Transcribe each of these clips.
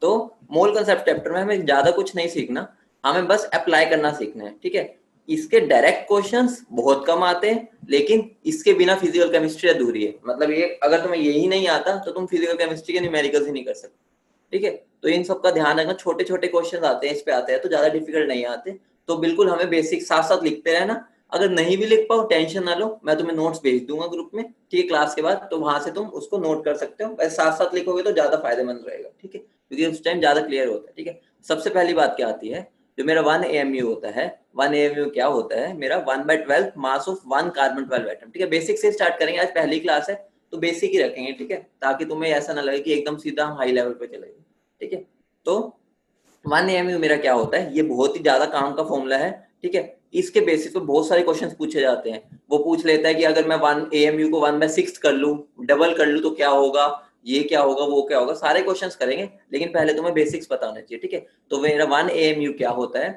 तो मोल concept chapter में हमें ज्यादा कुछ नहीं सीखना, हमें बस अप्लाई करना सीखना है, ठीक है। इसके डायरेक्ट क्वेश्चंस बहुत कम आते हैं, लेकिन इसके बिना फिजिकल केमिस्ट्री अधूरी है। मतलब ये अगर तुम्हें यही नहीं आता तो तुम फिजिकल केमिस्ट्री के न्यूमेरिकल्स ही नहीं कर सकते, ठीक है। तो इन सब का ध्यान रखना, छोटे छोटे क्वेश्चन आते हैं इस पे आते हैं, तो ज्यादा डिफिकल्ट नहीं आते। तो बिल्कुल हमें बेसिक साथ साथ लिखते रहना। अगर नहीं भी लिख पाओ टेंशन ना लो, मैं तुम्हें नोट्स भेज दूंगा ग्रुप में, ठीक है, क्लास के बाद, तो वहां से तुम उसको नोट कर सकते हो। वैसे साथ साथ लिखोगे तो ज्यादा फायदेमंद रहेगा, ठीक है, क्योंकि उस टाइम ज्यादा क्लियर होता है, ठीक है। सबसे पहली बात क्या आती है, जो मेरा 1 AMU होता है, 1 AMU क्या होता है मेरा, 1/12 मास ऑफ 1 कार्बन 12 एटम, ठीक है। बेसिक से स्टार्ट करेंगे, आज पहली क्लास है तो बेसिक ही रखेंगे, ठीक है, ताकि तुम्हें ऐसा ना लगे कि एकदम सीधा हम हाई लेवल पे चले गए, ठीक है। तो 1 AMU मेरा क्या होता है, ये बहुत ही ज्यादा काम का फॉर्मूला है, ठीक है। इसके बेसिस पे बहुत सारे क्वेश्चंस पूछे जाते हैं। वो पूछ लेता है कि अगर मैं 1 AMU को 1/6 कर लूं, डबल कर लूं तो क्या होगा, ये क्या होगा, वो क्या होगा, सारे क्वेश्चंस करेंगे, लेकिन पहले तुम्हें बेसिक्स पता होना चाहिए, ठीक है। तो मेरा 1 AMU क्या होता है,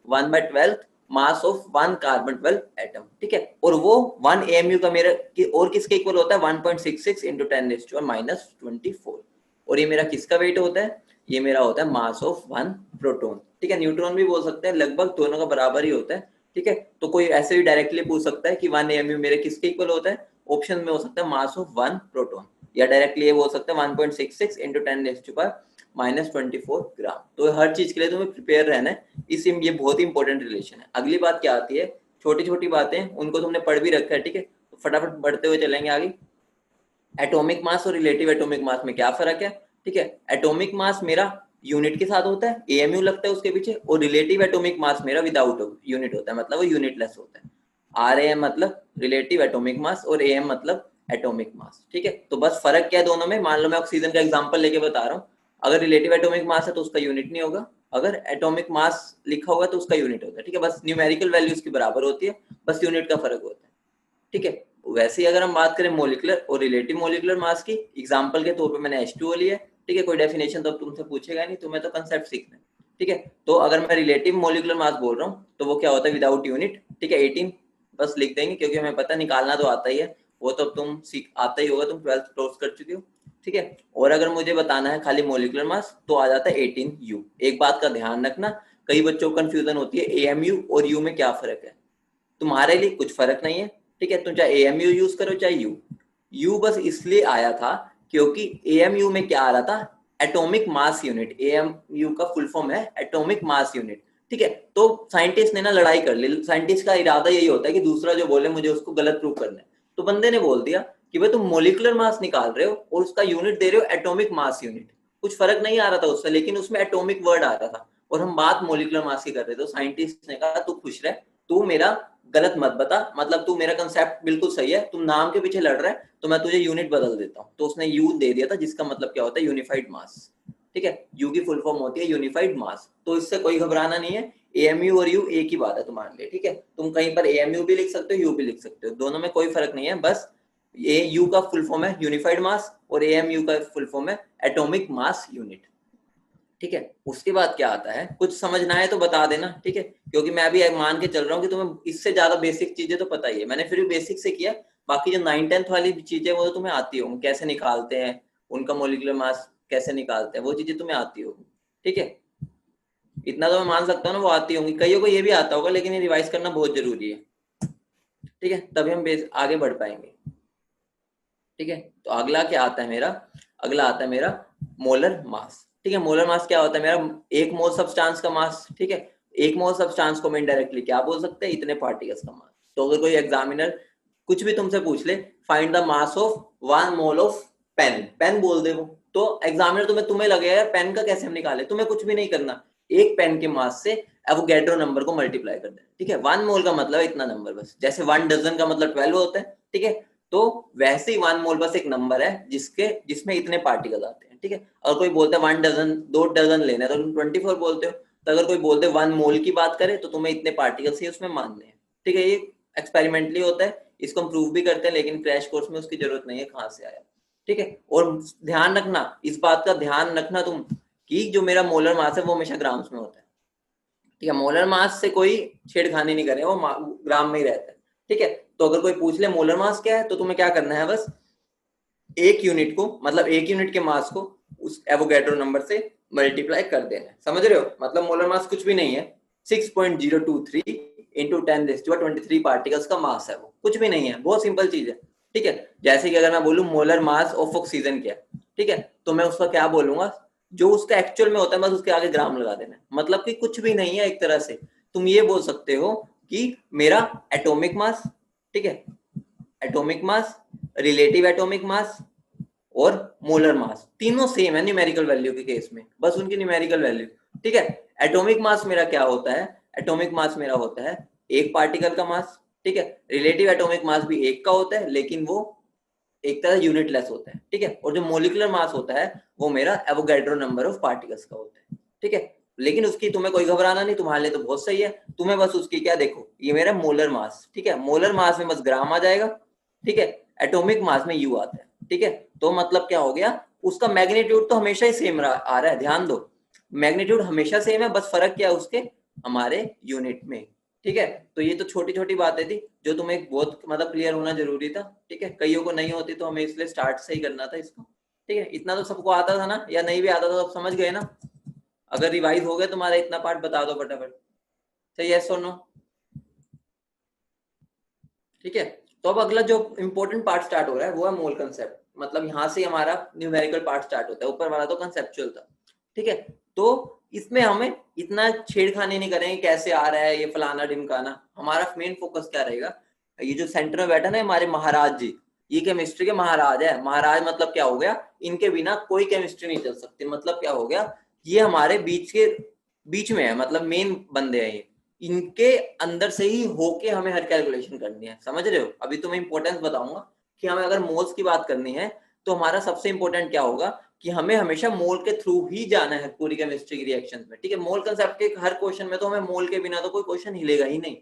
1/12 मास ऑफ 1 कार्बन 12 एटम, ठीक है। और वो 1 AMU का मेरा और किसके इक्वल होता है, 1.66 इंटू 10⁻⁻24। और ये मेरा किसका वेट होता है, ये मेरा होता है मास ऑफ 1 प्रोटॉन, ठीक है। न्यूट्रॉन भी बोल सकते हैं, लगभग दोनों का बराबर ही होता है, ठीक है। तो कोई ऐसे भी डायरेक्टली पूछ सकता है कि 1 AMU मेरे किसके इक्वल होता है, ऑप्शन में हो सकता है मास ऑफ 1 प्रोटॉन, या डायरेक्टली ये बोल सकते हैं 1.66 इंटू 10⁻⁻24 ग्राम। तो हर चीज के लिए तुम्हें प्रिपेयर रहना है, ये बहुत ही इंपॉर्टेंट रिलेशन है। अगली बात क्या आती है, छोटी छोटी बातें, उनको तुमने पढ़ भी रखा है, ठीक है, तो फटाफट बढ़ते हुए चलेंगे आगे। एटॉमिक मास और रिलेटिव एटॉमिक मास में क्या फर्क है, ठीक है। एटॉमिक मास मेरा यूनिट के साथ होता है, AMU लगता है उसके पीछे, और रिलेटिव एटॉमिक मास मेरा विदाउट यूनिट होता है, मतलब वो यूनिटलेस होता है। RAM मतलब रिलेटिव एटॉमिक मास, और AM मतलब एटॉमिक मास, ठीक है। तो बस फर्क क्या है दोनों में, मान लो मैं ऑक्सीजन का एग्जांपल लेके बता रहा हूँ, अगर रिलेटिव एटॉमिक मास है तो उसका यूनिट नहीं होगा, अगर एटॉमिक मास लिखा होगा तो उसका यूनिट होता है, ठीक है। बस न्यूमेरिकल वैल्यूज की बराबर होती है, बस यूनिट का फर्क होता है, ठीक है। वैसे ही अगर हम बात करें मोलिकुलर और रिलेटिव मोलिकुलर मास की, एग्जांपल के तौर पे मैंने H2O लिया है, ठीक है। कोई डेफिनेशन तो अब तुमसे पूछेगा नहीं, तुम्हें तो कंसेप्ट सीखना है, ठीक है। तो अगर मैं रिलेटिव मोलिकुलर मास बोल रहा हूँ तो वो क्या होता है, विदाउट यूनिट, ठीक है, 18 बस लिख देंगे, क्योंकि हमें पता निकालना तो आता ही है, वो तो तुम सीख आता ही होगा, तुम 12th क्रॉस कर चुके हो, ठीक है। और अगर मुझे बताना है खाली मोलिकुलर मास तो आ जाता है 18U। एक बात का ध्यान रखना, कई बच्चों को कंफ्यूजन होती है AMU और U में क्या फर्क है, तुम्हारे लिए कुछ फर्क नहीं है, ठीक है। तुम चाहे AMU यूज करो चाहे यू बस इसलिए आया था क्योंकि AMU में क्या आ रहा था, एटॉमिक मास यूनिट, AMU का फुल फॉर्म है एटॉमिक मास यूनिट, ठीक है। तो साइंटिस्ट ने ना लड़ाई कर ली, साइंटिस्ट का इरादा यही होता है कि दूसरा जो बोले मुझे उसको गलत प्रूव करना है। तो बंदे ने बोल दिया कि भाई तुम मोलिकुलर मास निकाल रहे हो और उसका यूनिट दे रहे हो एटॉमिक मास यूनिट, कुछ फर्क नहीं आ रहा था उससे, लेकिन उसमें एटॉमिक वर्ड आ रहा था, और हम बात मोलिकुलर मास की कर रहे थे। तो साइंटिस्ट ने कहा तू खुश रह, तू मेरा गलत मत बता, मतलब तू मेरा कंसेप्ट बिल्कुल सही है, तुम नाम के पीछे लड़ रहा है, तो मैं तुझे यूनिट बदल देता हूँ। तो उसने यू दे दिया था, जिसका मतलब क्या होता है, यूनिफाइड मास, ठीक है। यू की फुल फॉर्म होती है यूनिफाइड मास। तो इससे कोई घबराना नहीं है, AMU और यू एक ही बात है तुम्हारे लिए, ठीक है। तुम कहीं पर AMU भी लिख सकते हो, यू भी लिख सकते हो, दोनों में कोई फर्क नहीं है। बस ये यू का फुल फॉर्म है यूनिफाइड मास और AMU का फुल फॉर्म है एटॉमिक मास यूनिट, ठीक है। उसके बाद क्या आता है, कुछ समझना है तो बता देना, ठीक है, क्योंकि मैं भी मान के चल रहा हूँ कि तुम्हें इससे ज्यादा बेसिक चीजें तो पता ही है, मैंने फिर भी बेसिक से किया। बाकी जो 9th-10th वाली चीजें वो तो तुम्हें आती होंगी, कैसे निकालते हैं उनका मोलिकुलर मास, कैसे निकालते हैं, वो चीजें तुम्हें आती होगी, ठीक है। इतना तो मैं मान सकता हूँ ना, वो आती होंगी, कईयों को ये भी आता होगा, लेकिन ये रिवाइज करना बहुत जरूरी है, ठीक है, तभी हम आगे बढ़ पाएंगे, ठीक है। तो अगला क्या आता है मेरा, अगला आता है मेरा मोलर मास, ठीक है। मोलर मास क्या होता है मेरा, एक मोल सब्सटेंस का मास, ठीक है। एक मोल सब्सटेंस को मैं इनडायरेक्टली क्या बोल सकते हैं, इतने पार्टिकल्स का मास। तो अगर कोई एग्जामिनर कुछ भी तुमसे पूछ ले, find the mass of 1 mole of pen, pen बोल दे वो, तो एग्जामिनर तुम्हें लगेगा यार पेन का कैसे हम निकाले, तुम्हें कुछ भी नहीं करना, एक पेन के मास से एवोगैड्रो नंबर को मल्टीप्लाई कर दे, ठीक है। 1 मोल का मतलब इतना नंबर, बस जैसे 1 डजन का मतलब 12 होता है, ठीक है। तो वैसे ही 1 मोल बस एक नंबर है जिसमें इतने पार्टिकल आते हैं, ठीक है। अगर कोई बोलता है 1 डजन, 2 डजन लेना है तो तुम 24 बोलते हो। तो अगर कोई बोलते 1 मोल की बात करे तो तुम्हें इतने पार्टिकल्स ही उसमें मानने हैं, ठीक है। ये एक्सपेरिमेंटली होता है, इसको हम प्रूव भी करते हैं, लेकिन क्रैश कोर्स में उसकी जरूरत नहीं है, कहाँ से आया, ठीक है। और ध्यान रखना, इस बात का ध्यान रखना तुम, कि जो मेरा मोलर मास है वो हमेशा ग्राम्स में होता है, ठीक है। मोलर मास से कोई छेड़खानी नहीं करे, वो ग्राम में ही रहता है, ठीक है। तो अगर कोई पूछ ले मोलर मास क्या है, तो तुम्हें क्या करना है, बस एक यूनिट को, मतलब एक यूनिट के मास को उस एवोगैड्रो नंबर से मल्टीप्लाई कर देना है, समझ रहे हो? मतलब मोलर मास कुछ भी नहीं है, 6.023 इंटू 10⁻23 पार्टिकल्स का मास है, वो कुछ भी नहीं है, बहुत सिंपल चीज है। ठीक है, जैसे कि अगर मैं बोलूं मोलर मास ऑफ ऑक्सीजन क्या है, ठीक है, तो मैं उसका क्या बोलूंगा, जो उसका एक्चुअल में होता है बस उसके आगे ग्राम लगा देना है, मतलब कि कुछ भी नहीं है एक तरह से। तुम ये बोल सकते हो कि मेरा एटॉमिक मास, ठीक है, atomic mass, relative atomic mass और मोलर मास तीनों सेम है न्यूमेरिकल वैल्यू के केस में, बस उनकी न्यूमेरिकल वैल्यू। ठीक है, एटॉमिक मास मेरा क्या होता है, एटॉमिक मास मेरा होता है एक पार्टिकल का मास। ठीक है, रिलेटिव एटॉमिक मास भी एक का होता है लेकिन वो एक तरह यूनिटलेस होता है। ठीक है, और जो मोलिकुलर मास होता है वो मेरा एवोगैड्रो नंबर ऑफ पार्टिकल्स का होता है। ठीक है, लेकिन उसकी तुम्हें कोई घबराना नहीं, तुम्हारे लिए तो बहुत सही है, तुम्हें बस उसकी क्या देखो, ये मेरा मोलर मास, ठीक है, मोलर मास में बस ग्राम आ जाएगा। ठीक है, एटॉमिक मास में यू आता है। ठीक है, तो मतलब क्या हो गया, उसका मैग्नीट्यूड तो हमेशा ही सेम आ रहा है, ध्यान दो, मैग्नीट्यूड हमेशा सेम है, बस फर्क क्या है उसके हमारे यूनिट में। ठीक है, तो ये तो छोटी छोटी बातें थी जो तुम्हें बहुत मतलब क्लियर होना जरूरी था। ठीक है, कईयों को नहीं होती तो हमें इसलिए स्टार्ट से ही करना था इसको। ठीक है, इतना तो सबको आता था ना, या नहीं भी आता था तो समझ गए ना? अगर रिवाइज हो गया तुम्हारा इतना पार्ट बता दो फटाफट, सही है, सुनो। ठीक है, तो अब अगला जो इम्पोर्टेंट पार्ट स्टार्ट हो रहा है वो है मोल कंसेप्ट, मतलब यहाँ से हमारा न्यूमेरिकल पार्ट स्टार्ट होता है, ऊपर वाला तो कंसेप्चुअल था। ठीक है, तो इसमें हमें इतना छेड़खानी नहीं करेंगे कैसे आ रहा है ये फलाना ढिमकाना, हमारा मेन फोकस क्या रहेगा, ये जो सेंटर में बैठा ना हमारे महाराज जी, ये केमिस्ट्री के महाराज है। महाराज मतलब क्या हो गया, इनके बिना कोई केमिस्ट्री नहीं चल सकती, मतलब क्या हो गया, ये हमारे बीच में है, मतलब मेन बंदे हैं ये, इनके अंदर से ही होके हमें हर कैलकुलेशन करनी है, समझ रहे हो? अभी तुम्हें इंपॉर्टेंस बताऊंगा कि हमें अगर मोल्स की बात करनी है तो हमारा सबसे इंपॉर्टेंट क्या होगा कि हमें हमेशा मोल के थ्रू ही जाना है पूरी केमिस्ट्री की रिएक्शंस में। ठीक है, मोल कंसेप्ट के हर क्वेश्चन में तो हमें मोल के बिना तो कोई क्वेश्चन हिलेगा ही नहीं।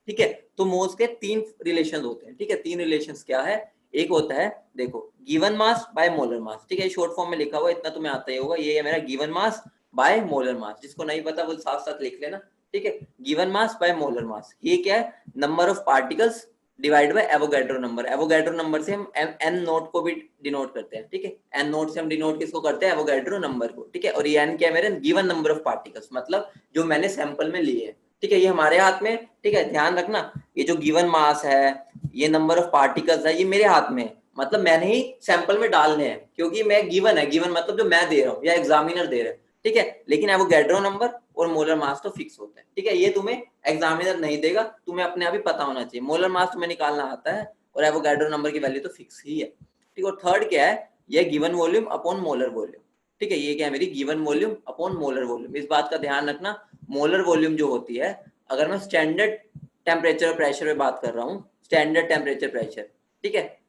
ठीक है, तो मोल्स के तीन रिलेशन होते हैं। ठीक है, तीन रिलेशन क्या है, एक होता है देखो given mass by molar mass. ठीक है, शॉर्ट फॉर्म में लिखा हुआ इतना तुम्हें आता ही होगा, ये है मेरा गिवन मास बाय मोलर मास, जिसको नहीं पता वो साथ साथ लिख लेना। ठीक है, given mass by molar mass, ये क्या है, number of particles divide by Avogadro number. Avogadro number से हम एन नोट को भी डिनोट करते हैं। ठीक है, एन नोट से हम डिनोट किसको करते हैं, एवोगैड्रो नंबर को। ठीक है, और ये एन क्या है मेरे, गिवन नंबर ऑफ पार्टिकल्स, मतलब जो मैंने सैंपल में लिए हैं। ठीक है, ये हमारे हाथ में। ठीक है, ध्यान रखना, ये जो गिवन मास है, ये नंबर ऑफ पार्टिकल्स है, ये मेरे हाथ में है, मतलब मैंने ही सैंपल में डालने हैं, क्योंकि मैं गिवन है, गिवन मतलब जो मैं दे रहा हूँ या एग्जामिनर दे रहा है। ठीक है, लेकिन एवोगैड्रो नंबर और मोलर मास तो फिक्स होता है। ठीक है, ये तुम्हें एग्जामिनर नहीं देगा, तुम्हें अपने आप ही पता होना चाहिए, मोलर मास तुम्हें निकालना आता है और एवोगैड्रो नंबर की वैल्यू तो फिक्स ही है। ठीक है, और थर्ड क्या है, ये given volume upon molar volume. ठीक है, ये क्या है मेरी given volume upon molar volume. इस बात का ध्यान रखना, मोलर वॉल्यूम जो होती है, अगर मैं स्टैंडर्ड टेम्परेचर और प्रेशर में बात कर रहा हूँ, स्टैंडर्ड टेम्परेचर प्रेशर, ठीक है,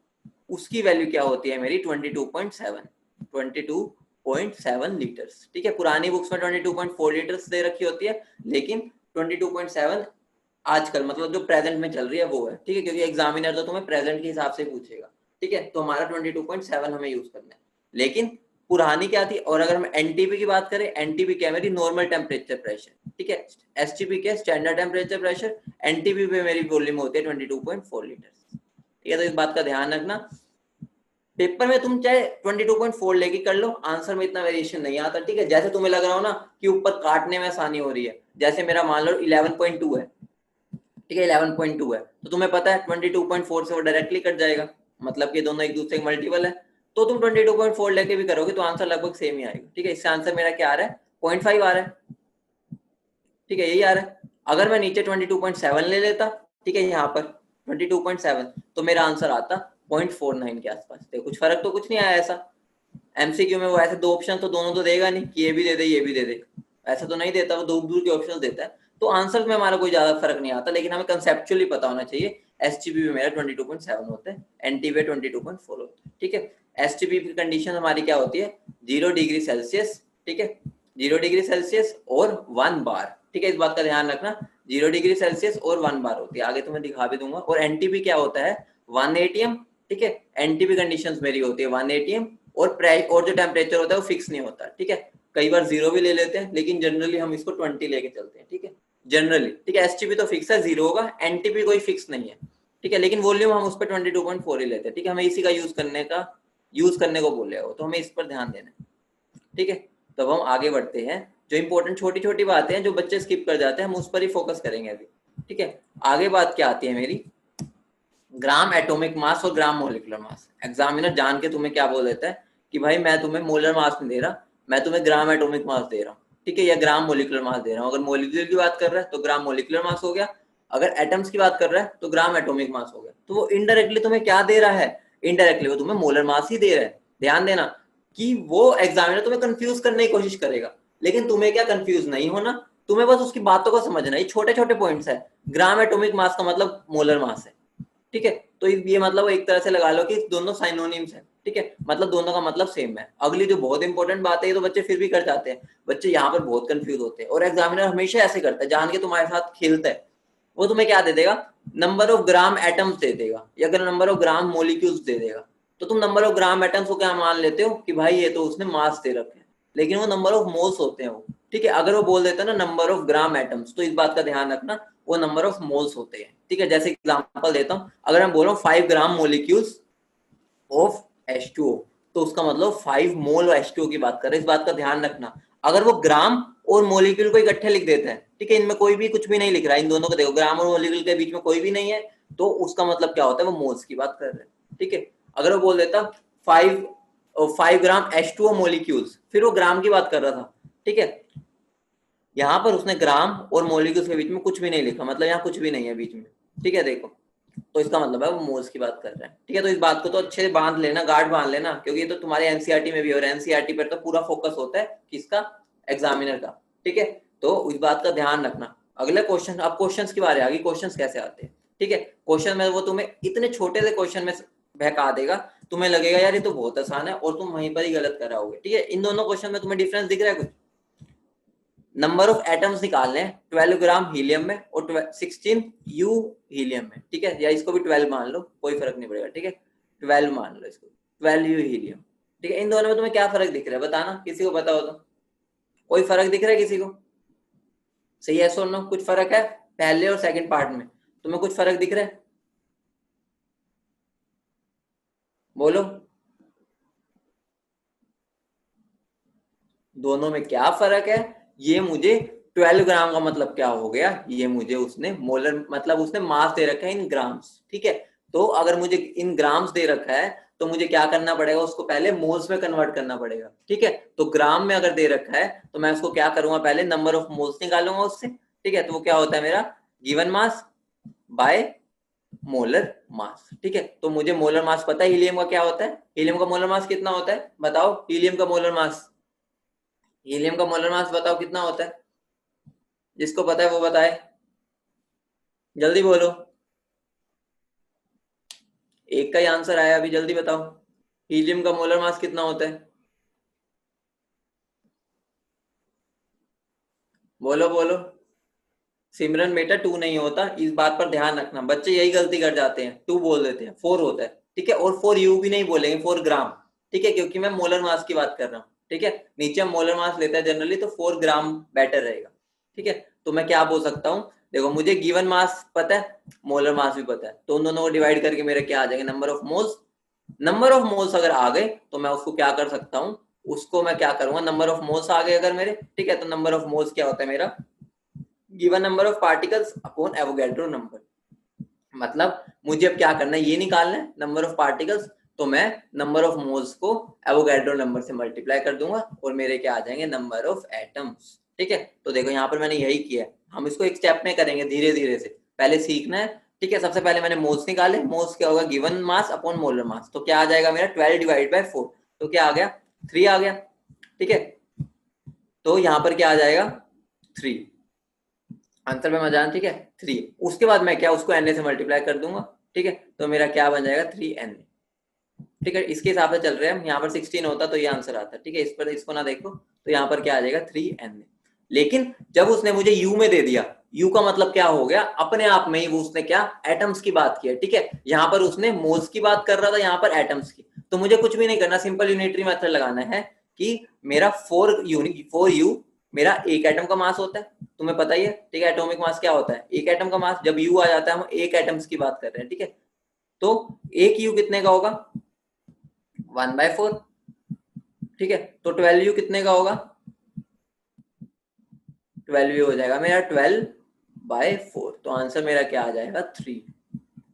उसकी वैल्यू क्या होती है मेरी 22.7 लीटर्स। ठीक है, पुरानी बुक्स में 22.4 लीटर्स दे रखी होती है, लेकिन 22.7 आजकल मतलब जो प्रेजेंट में चल रही है वो है। ठीक है, क्योंकि एग्जामिनर तो तुम्हें प्रेजेंट के हिसाब से पूछेगा। ठीक है, तो हमारा 22.7 हमें यूज करना है, लेकिन पुरानी क्या थी, और अगर हम एनटीपी की बात करें, एनटीपी क्या है मेरी, नॉर्मल टेम्परेचर प्रेशर। ठीक है, एसटीपी क्या है, स्टैंडर्ड टेम्परेचर प्रेशर, एनटीपी पे मेरी वॉल्यूम होती है 22.4 लीटर। ठीक है, तो इस बात का ध्यान रखना, पेपर में तुम चाहे 22.4 लेके कर लो, आंसर में इतना वेरिएशन नहीं आता। ठीक है, जैसे तुम्हें लग रहा हो ना कि ऊपर काटने में आसानी हो रही है, जैसे मेरा मान लो 11.2 है, ठीक है, 11.2 है, तो तुम्हें पता है 22.4 से वो डायरेक्टली कट जाएगा, मतलब कि दोनों एक दूसरे के मल्टीपल है, तो तुम 22.4 लेके भी करोगे तो आंसर लगभग सेम ही आएगा। ठीक है, इससे आंसर मेरा क्या आ रहा है, 0.5 आ रहा है। ठीक है, यही आ रहा है। अगर मैं नीचे 22.7 ले लेता, ठीक है, यहाँ पर 22.7, तो मेरा आंसर आता 0.49 के आसपास। देखो कुछ फर्क तो कुछ नहीं आया ऐसा। एमसीक्यू में वो ऐसे दो ऑप्शन तो दोनों तो देगा नहीं कि ये भी दे दे ये भी दे दे, ऐसा तो नहीं देता, वो दो दूर के ऑप्शन देता है, तो आंसर में हमारा कोई ज्यादा फर्क नहीं आता, लेकिन हमें कंसेप्चुअली पता होना चाहिए। एसटीपी में मेरा 22.7 होता है, एनटीपी 22.4 होता है। ठीक है, एसटीपी की कंडीशन हमारी क्या होती है, 0 डिग्री सेल्सियस। ठीक है, 0 डिग्री सेल्सियस और 1 बार। ठीक है, इस बात का ध्यान रखना, 0 डिग्री सेल्सियस और 1 बार होती है, आगे तुम्हें दिखा भी दूंगा। और एनटीपी क्या होता है, 1 atm। ठीक है, एनटीपी कंडीशंस मेरी होती है 1 atm, और जो टेम्परेचर होता है वो फिक्स नहीं होता। ठीक है, कई बार 0 भी ले लेते हैं, लेकिन जनरली हम इसको 20 लेके चलते हैं। ठीक है, जनरली। ठीक है, एसटीपी तो फिक्स है, 0 होगा, एनटीपी कोई फिक्स नहीं है। ठीक है, लेकिन वॉल्यूम हम उस पर 22.4 ही लेते हैं। ठीक है, हमें इसी का यूज करने को बोले हो, तो हमें इस पर ध्यान देना है। ठीक है, तो हम आगे बढ़ते हैं। जो इंपॉर्टेंट छोटी छोटी बातें हैं जो बच्चे स्किप कर जाते हैं, हम उस पर ही फोकस करेंगे अभी, ठीक है। आगे बात क्या आती है मेरी, ग्राम एटॉमिक मास और ग्राम मोलिकुलर मास। एग्जामिनर जान के तुम्हें क्या बोल देता है कि भाई मैं तुम्हें मोलर मास नहीं दे रहा, मैं तुम्हें ग्राम एटॉमिक मास दे रहा हूँ, ठीक है, या ग्राम मोलिकुलर मास दे रहा हूँ। अगर मोलिक्यूल की बात कर रहा है तो ग्राम मोलिकुलर मास हो गया, अगर एटम्स की बात कर रहा है तो ग्राम एटॉमिक मास हो गया। तो वो इनडायरेक्टली तुम्हें क्या दे रहा है, इनडायरेक्टली वो तुम्हें मोलर मास ही दे रहा है। ध्यान देना कि वो एग्जामिनर तुम्हें कंफ्यूज करने की कोशिश करेगा, लेकिन तुम्हें क्या कंफ्यूज नहीं होना, तुम्हें बस उसकी बातों को समझना। ये छोटे छोटे पॉइंट्स है। ग्राम एटॉमिक मास का मतलब मोलर मास है, ठीक है। तो ये मतलब एक तरह से लगा लो कि दोनों साइनोनिम्स हैं, ठीक है, मतलब दोनों का मतलब सेम है। अगली जो बहुत इंपॉर्टेंट बात है, ये तो बच्चे फिर भी कर जाते हैं, बच्चे यहाँ पर बहुत कंफ्यूज होते हैं और एग्जामिनर हमेशा ऐसे करता है, जान के तुम्हारे साथ खेलता है। वो तुम्हें क्या दे देगा, number of gram atoms they देगा या अगर नंबर ऑफ ग्राम मोलिक्यूल्स दे देगा, तो तुम नंबर ऑफ ग्राम एटम्स को क्या मान लेते हो कि भाई ये तो उसने मास दे रखे हैं, लेकिन वो नंबर ऑफ मोल्स होते हैं वो, ठीक है। अगर वो बोल देता है ना नंबर ऑफ ग्राम एटम्स, तो इस बात का ध्यान रखना वो नंबर ऑफ मोल्स होते हैं, ठीक है। जैसे एग्जांपल देता हूं, अगर मैं बोल रहा हूँ 5 ग्राम मोलिक्यूल्स ऑफ H2O, तो उसका मतलब 5 मोल H2O की बात कर रहे हैं। इस बात का ध्यान रखना। अगर वो ग्राम और मोलिक्यूल को इकट्ठे लिख देते हैं, ठीक है, इनमें कोई भी कुछ भी नहीं लिख रहा है, इन दोनों को देखो, ग्राम और मोलिक्यूल के बीच में कोई भी नहीं है, तो उसका मतलब क्या होता है, वो मोल्स की बात कर रहे हैं, ठीक है। अगर वो बोल देता 5 ग्राम H2O मोलिक्यूल्स, फिर वो ग्राम की बात कर रहा था, ठीक है। यहाँ पर उसने ग्राम और मोलिक्यूल्स के बीच में कुछ भी नहीं लिखा, मतलब यहाँ कुछ भी नहीं है बीच में, ठीक है, देखो। तो इसका मतलब है वो मोल्स की बात कर रहा है, ठीक है। तो इस बात को तो अच्छे से बांध लेना, गार्ड बांध लेना, क्योंकि ये तो तुम्हारे एनसीईआरटी में भी, और एनसीईआरटी पर तो पूरा फोकस होता है किसका, एग्जामिनर का, ठीक है। तो इस बात का ध्यान रखना। अगले क्वेश्चन, अब क्वेश्चंस की बारी आ गई, क्वेश्चंस कैसे आते हैं, ठीक है। क्वेश्चन में वो तुम्हें इतने छोटे से क्वेश्चन में बहका देगा, तुम्हें लगेगा यार ये तो बहुत आसान है, और तुम वहीं पर ही गलत कर रहोगे, ठीक है। इन दोनों क्वेश्चन में तुम्हें डिफरेंस दिख रहा है कुछ, नंबर ऑफ एटम्स निकालने हैं 12 ग्राम हीलियम में और 16 यू हीलियम में, ठीक है, या इसको भी 12 मान लो, कोई फर्क नहीं पड़ेगा, ठीक है, 12 मान लो इसको, 12 यू हीलियम, ठीक है। इन दोनों में तुम्हें क्या फर्क दिख रहा है, बताना, किसी को पता हो तो। कोई फर्क दिख रहा है किसी को, सही है, सुन लो, कुछ फर्क है पहले और सेकंड पार्ट में, तुम्हें कुछ फर्क दिख रहा है, बोलो। दोनों में क्या फर्क है, ये मुझे 12 ग्राम का मतलब क्या हो गया, ये मुझे उसने मोलर मतलब उसने मास दे रखा है इन ग्राम्स, ठीक है। तो अगर मुझे इन ग्राम्स दे रखा है तो मुझे क्या करना पड़ेगा, उसको पहले मोल्स में कन्वर्ट करना पड़ेगा, ठीक है। तो ग्राम में अगर दे रखा है तो मैं उसको क्या करूंगा, पहले नंबर ऑफ मोल्स निकालूंगा उससे, ठीक है। तो वो क्या होता है मेरा given mass by molar mass, ठीक है। तो मुझे मोलर मास पता है, हीलियम का क्या होता है, हीलियम का मोलर मास कितना होता है, बताओ, हीलियम का मोलर मास, हीलियम का मोलर मास बताओ कितना होता है, जिसको पता है वो बताए, जल्दी बोलो। एक का ही आंसर आया अभी, जल्दी बताओ, हीलियम का मोलर मास कितना होता है, बोलो बोलो। सिमरन बेटा 2 नहीं होता, इस बात पर ध्यान रखना, बच्चे यही गलती कर जाते हैं, 2 बोल देते हैं, 4 होता है, ठीक है। और 4 यू भी नहीं बोलेंगे, 4 ग्राम, ठीक है, क्योंकि मैं मोलर मास की बात कर रहा हूँ, ठीक है। नीचे हम मोलर मास लेते हैं जनरली, तो 4 ग्राम बेटर रहेगा, ठीक है। तो मैं क्या बोल सकता हूँ, देखो मुझे गिवन मास पता है, मोलर मास भी पता है, तो उन दोनों को डिवाइड करके मेरे क्या आ जाएंगे, number of moles. Number of moles अगर आ गए तो मैं उसको क्या कर सकता हूँ, उसको मैं क्या करूंगा, नंबर ऑफ मोल्स आ गए अगर मेरे, ठीक है, तो नंबर ऑफ मोल्स क्या होता है मेरा, given number of particles upon Avogadro number. मतलब मुझे अब क्या करना है, ये निकालना है नंबर ऑफ पार्टिकल्स, तो मैं नंबर ऑफ मोल्स को एवोगैड्रो नंबर से मल्टीप्लाई कर दूंगा और मेरे क्या आ जाएंगे, नंबर ऑफ एटम्स, ठीक है। तो देखो यहाँ पर मैंने यही किया है, हम इसको एक स्टेप में करेंगे धीरे धीरे से, पहले सीखना है, ठीक है। सबसे पहले मैंने मोल्स निकाले, मोल्स क्या होगा, given mass upon molar mass, तो क्या आ जाएगा मेरा 12 डिवाइड बाय 4, तो क्या आ गया, 3 आ गया, ठीक है। तो यहाँ पर क्या आ जाएगा, 3, आंसर पे मजान, ठीक है, 3। उसके बाद मैं क्या, उसको एन से मल्टीप्लाई कर दूंगा, ठीक है, तो मेरा क्या बन जाएगा, 3n, ठीक है। इसके हिसाब से चल रहे हैं हम, यहाँ पर 16 होता तो ये आंसर आता, ठीक है। इस पर इसको ना देखो, तो यहाँ पर क्या आ जाएगा, 3n। लेकिन जब उसने मुझे u में दे दिया, u का मतलब क्या हो गया, अपने आप में ही वो उसने क्या, एटम्स की बात की है, ठीक है। यहाँ पर उसने मोल्स की बात कर रहा था, यहाँ पर एटम्स की, तो मुझे कुछ भी नहीं करना, सिंपल यूनिटरी मेथड लगाना है कि मेरा 4u मेरा एक एटम का मास होता है, तुम्हें पता ही है, ठीक है। एटॉमिक मास क्या होता है, एक एटम का मास, जब u आ जाता है हम एक एटम्स की बात कर रहे हैं, ठीक है। तो एक u कितने का होगा, 1/4, ठीक है। तो 12u कितने का होगा, 12 हो जाएगा मेरा 12/4। तो आंसर मेरा क्या आ जाएगा 3।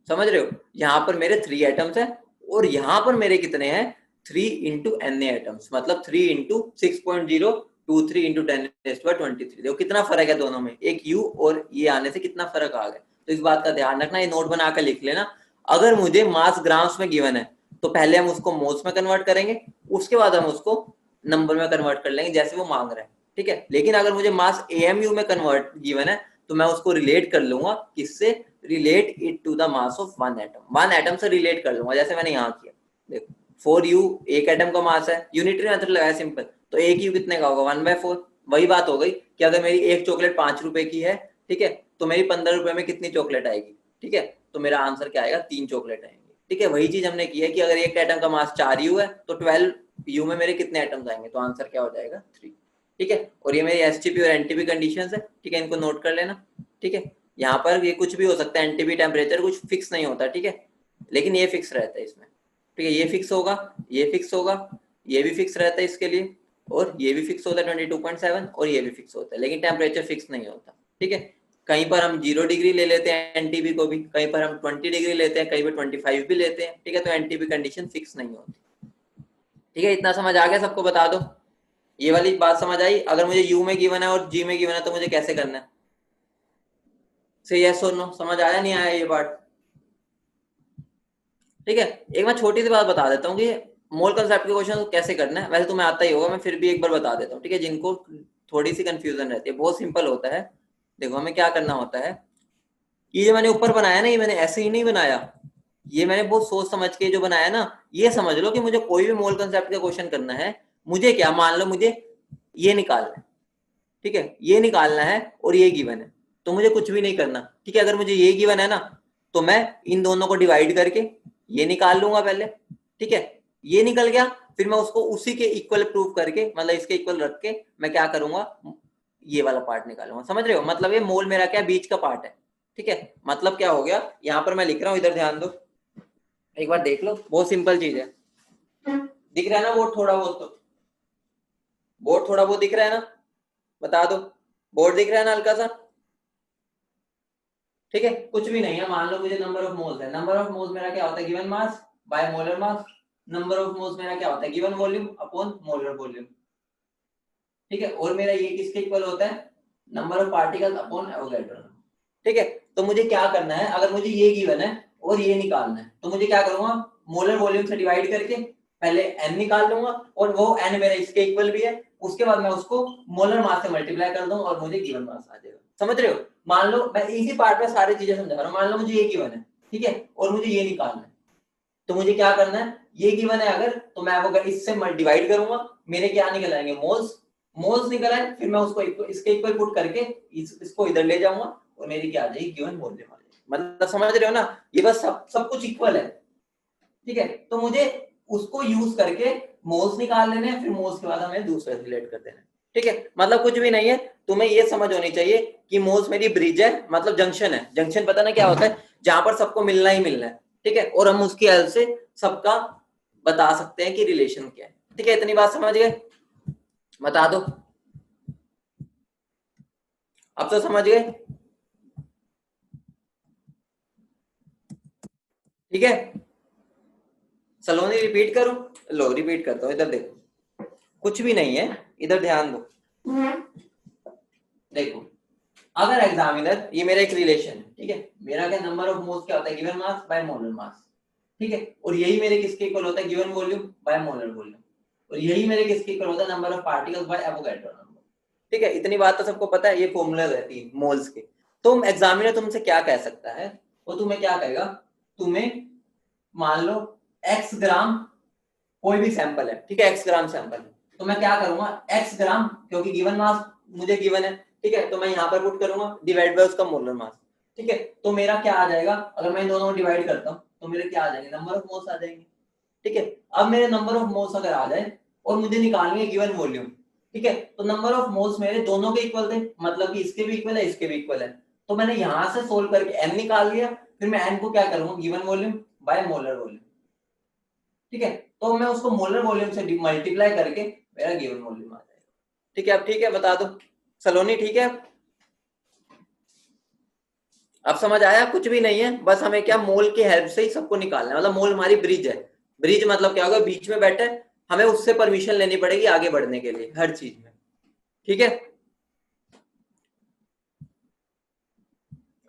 समझ रहे हो, यहाँ पर मेरे 3 एटम्स है और यहाँ पर मेरे कितने हैं 3 इंटू एन एटम्स, मतलब 3 इंटू 6.023 इंटू 10⁻23। देखो कितना फर्क है दोनों में, एक यू और ये आने से कितना फर्क आ गया। तो इस बात का ध्यान रखना, ये नोट बना कर लिख लेना। अगर मुझे मास ग्राम्स में गिवन है तो पहले हम उसको मोल्स में कन्वर्ट करेंगे, उसके बाद हम उसको नंबर में कन्वर्ट कर लेंगे जैसे वो मांग रहे हैं, ठीक है। लेकिन अगर मुझे मास एएमयू में कन्वर्ट गिवन है तो मैं उसको रिलेट कर लूंगा, किससे, relate it to the mass of one atom, one atom से रिलेट कर लूंगा जैसे मैंने यहाँ किया। देखो 4u एक एटम का मास है, यूनिटरी मेथड लगाया सिंपल, तो एक यू कितने का होगा 1/4। वही बात हो गई कि अगर मेरी एक चॉकलेट 5 रुपए की है, ठीक है, तो मेरी 15 रुपए में कितनी चॉकलेट आएगी, ठीक है, तो मेरा आंसर क्या आएगा 3 चॉकलेट आएंगे, ठीक है। वही चीज हमने की है कि अगर एक एटम का मास 4u है तो 12u में मेरे कितने एटम्स आएंगे, तो आंसर क्या हो जाएगा 3, ठीक है। और ये मेरी एसटीपी और एनटीपी कंडीशंस है, ठीक है, इनको नोट कर लेना, ठीक है। यहाँ पर ये कुछ भी हो सकता है, एनटीपी टेम्परेचर कुछ फिक्स नहीं होता, ठीक है, लेकिन ये फिक्स रहता है इसमें, ठीक है। ये फिक्स होगा, ये फिक्स होगा, ये भी फिक्स रहता है इसके लिए, और ये भी फिक्स होता है 22.7, और ये भी फिक्स होता है, लेकिन टेम्परेचर फिक्स नहीं होता, ठीक है। कहीं पर हम 0 डिग्री ले लेते हैं एनटीपी को भी, कहीं पर हम 20 डिग्री लेते हैं, कहीं पर 25 भी लेते हैं, ठीक है। तो एनटीपी कंडीशन फिक्स नहीं होती, ठीक है। इतना समझ आ गया सबको, बता दो ये वाली बात समझ आई। अगर मुझे यू में गिवन है और जी में गिवन है तो मुझे कैसे करना है, से यस और नो, समझ आया नहीं आया ये पार्ट, ठीक है। एक मैं छोटी सी बात बता देता हूँ कि मोल कंसेप्ट के क्वेश्चन कैसे करना है, वैसे तुम्हें आता ही होगा, मैं फिर भी एक बार बता देता हूँ, ठीक है, जिनको थोड़ी सी कंफ्यूजन रहती है। बहुत सिंपल होता है, देखो हमें क्या करना होता है, ये जो मैंने ऊपर बनाया ना, ये मैंने ऐसे ही नहीं बनाया, ये मैंने बहुत सोच समझ के जो बनाया ना। ये समझ लो कि मुझे कोई भी मोल कंसेप्ट का क्वेश्चन करना है, मुझे क्या, मान लो मुझे ये निकालना है, ठीक है, ये निकालना है और ये गिवन है, तो मुझे कुछ भी नहीं करना, ठीक है। अगर मुझे ये गिवन है ना तो मैं इन दोनों को डिवाइड करके ये निकाल लूंगा पहले, ठीक है। ये निकल गया, फिर मैं उसको उसी के इक्वल प्रूव करके, मतलब इसके इक्वल रख के मैं क्या करूंगा, ये वाला पार्ट निकालूंगा, समझ रहे हो। मतलब ये मोल मेरा क्या, बीच का पार्ट है, ठीक है। मतलब क्या हो गया, यहाँ पर मैं लिख रहा हूँ, इधर ध्यान दो, एक बार देख लो, बहुत सिंपल चीज है। दिख रहा है ना बोर्ड थोड़ा बहुत, तो बोर्ड थोड़ा बहुत दिख रहा है ना, बता दो, बोर्ड दिख रहा है ना हल्का सा, ठीक है। कुछ भी नहीं है, मान लो मुझे नंबर ऑफ मोल्स है, नंबर ऑफ मोल्स मेरा क्या होता है, given mass by molar mass, number of moles मेरा क्या होता है, given volume upon molar volume, ठीक है। और मेरा ये किसके इक्वल होता है, number of particles upon Avogadro, ठीक है। तो मुझे क्या करना है, अगर मुझे ये गिवन है और ये निकालना है तो मुझे क्या करूंगा, मोलर वॉल्यूम से डिवाइड करके पहले n निकाल लूंगा, और वो n मेरा इसके इक्वल भी है, उसके बाद मैं उसको मोलर मास से मल्टीप्लाई कर दूंगा और मुझे गिवन मास आ जाएगा, समझ रहे हो। मान लो मैं इसी पार्ट में सारी चीजें समझा रहा हूँ, मान लो मुझे ये गिवन है, ठीक है, और मुझे ये निकालना है, तो मुझे क्या करना है, ये गिवन है अगर, तो मैं अगर इससे डिवाइड करूंगा, मेरे क्या निकल आएंगे, मोल्स, मोल्स निकल आए, फिर मैं उसको इसके इक्वल पुट करके इसको इधर ले जाऊंगा और मेरी क्या आ जाएगी, गिवन वॉल्यूम आ जाएगी। मतलब समझ रहे हो ना, ये बस सब कुछ इक्वल है, ठीक है। तो मुझे उसको यूज करके मोल्स निकाल लेने हैं, फिर मोल्स के बाद हमें दूसरे रिलेट कर देना है, ठीक है। मतलब कुछ भी नहीं है, तुम्हें ये समझ होनी चाहिए कि मोल्स मेरी ब्रिज है, मतलब जंक्शन है। जंक्शन पता ना क्या होता है, जहां पर सबको मिलना ही मिलना है, ठीक है, और हम उसकी हेल्प से सबका बता सकते हैं कि रिलेशन क्या है, ठीक है। इतनी बात समझ गए, बता दो, अब तो समझ गए, ठीक है। सलोनी रिपीट करूं, लो रिपीट करता हूं, इधर देखो, कुछ भी नहीं है, इधर ध्यान दो, देखो अगर एग्जामिनर, ये मेरा एक रिलेशन है, ठीक है, मेरा क्या, नंबर ऑफ मोल्स क्या होता है, given mass by molar mass, ठीक है, और यही मेरे किसके इक्वल होता है, given volume by molar volume, और यही मेरे किसके इक्वल होता है, number of particles bye Avogadro number, ठीक है। इतनी बात तो सबको पता है, ये फॉर्मूला रहती है मोल्स के। तो एग्जामिनर तुमसे क्या कह सकता है, वो तुम्हें क्या कहेगा, तुम्हें मान लो x ग्राम कोई भी सैंपल है, ठीक है, x ग्राम सैंपल है, तो मैं क्या करूंगा, x ग्राम, क्योंकि गिवन मास मुझे गिवन है, ठीक है, तो मैं यहाँ पर पुट करूंगा डिवाइड बाय उसका मोलर मास, ठीक है। तो मेरा क्या आ जाएगा, अगर मैं इन दोनों को डिवाइड करता हूँ तो मेरे क्या आ जाएंगे, नंबर ऑफ मोल्स आ जाएंगे, ठीक है। अब मेरे नंबर ऑफ मोल्स अगर आ जाए और मुझे निकालनी है गिवन वॉल्यूम, ठीक है, तो नंबर ऑफ मोल्स मेरे दोनों के इक्वल थे, मतलब कि इसके भी इक्वल है, इसके भी इक्वल है, तो मैंने यहां से सोल्व करके n निकाल लिया, फिर मैं n को क्या करूंगा, given volume by molar volume, ठीक है। तो मैं उसको मोलर वॉल्यूम से मल्टीप्लाई करके मेरा गिवन वॉल्यूम आ जाएगा, ठीक है। अब ठीक है, बता दो, सलोनी ठीक है, अब समझ आया? कुछ भी नहीं है, बस हमें क्या मोल की हेल्प से ही सबको निकालना है। मतलब मोल हमारी ब्रिज है। ब्रिज मतलब क्या होगा, बीच में बैठे, हमें उससे परमिशन लेनी पड़ेगी आगे बढ़ने के लिए हर चीज में। ठीक है,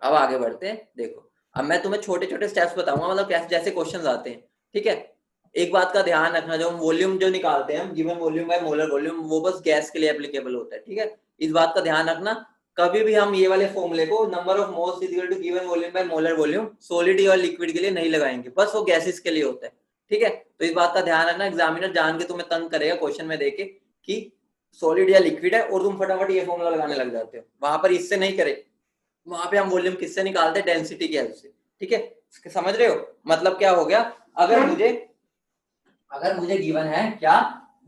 अब आगे बढ़ते हैं। देखो, अब मैं तुम्हें छोटे छोटे स्टेप्स बताऊंगा, मतलब कैसे जैसे क्वेश्चंस आते हैं। ठीक है, एक बात का ध्यान रखना, जो वॉल्यूम जो निकालते हैं हम, given volume by molar volume, वो बस गैस के लिए एप्लीकेबल होता है। ठीक है, इस बात का ध्यान रखना। कभी भी हम ये वाले फॉर्मूले को number of moles is equal to given volume by molar volume solid और लिक्विड के लिए नहीं लगाएंगे, बस वो गैसेस के लिए होता है। ठीक है, तो इस बात का ध्यान रखना, एग्जामिनर जान के तुम्हें तंग करेगा क्वेश्चन में देके कि सॉलिड या लिक्विड है, और तुम फटाफट ये फॉर्मूला लगाने लग जाते हो। वहां पर इससे नहीं करे, वहां पे हम वॉल्यूम किससे निकालते हैं, डेंसिटी की हेल्प से। ठीक है, समझ रहे हो? मतलब क्या हो गया, अगर मुझे गिवन है क्या,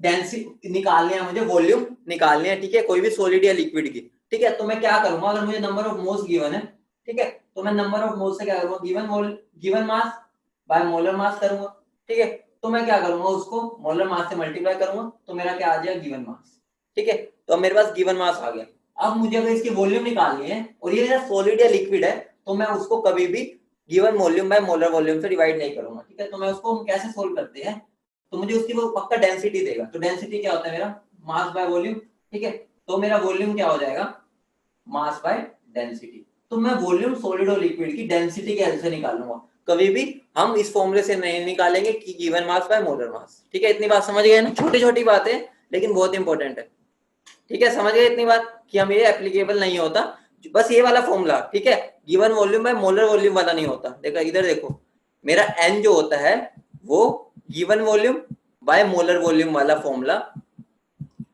डेंसिटी निकालनी है, मुझे वॉल्यूम निकालनी है, ठीक है, कोई भी सॉलिड या लिक्विड की। ठीक है, तो मैं क्या करूंगा, अगर मुझे नंबर ऑफ मोल्स गिवन है, ठीक है, तो मैं नंबर ऑफ मोल्स से क्या करूंगा, गिवन मास बाय मोलर मास करूंगा। ठीक है, तो मैं क्या करूंगा, उसको मोलर मास से मल्टीप्लाई करूंगा, तो मेरा क्या आ जाएगा, गिवन मास। ठीक है, तो अब मेरे पास गिवन मास आ गया। अब मुझे अगर इसकी वॉल्यूम निकालनी है और ये मेरा सॉलिड या लिक्विड है, तो मैं उसको कभी भी given volume by molar volume से डिवाइड नहीं करूंगा। ठीक है, तो मैं उसको कैसे सोल्व करते हैं, तो मुझे उसकी वो पक्का डेंसिटी देगा। तो डेंसिटी क्या होता है मेरा, मास बाय वॉल्यूम। ठीक है, तो मेरा वॉल्यूम क्या हो जाएगा, मास बाय डेंसिटी। तो मैं वॉल्यूम सॉलिड और लिक्विड की डेंसिटी के हेल्प से निकालूंगा, कभी भी हम इस फॉर्मूले से नहीं निकालेंगे कि given mass by molar mass. ठीक है, इतनी बात समझ गए ना? छोटी छोटी बातें लेकिन बहुत इंपॉर्टेंट है। ठीक है, समझ गए इतनी बात कि हम ये एप्लीकेबल नहीं होता, बस ये वाला फॉर्मूला। ठीक है, given volume by molar volume वाला नहीं होता। देखो इधर देखो, मेरा एन जो होता है वो given volume by molar volume वाला फॉर्मूला,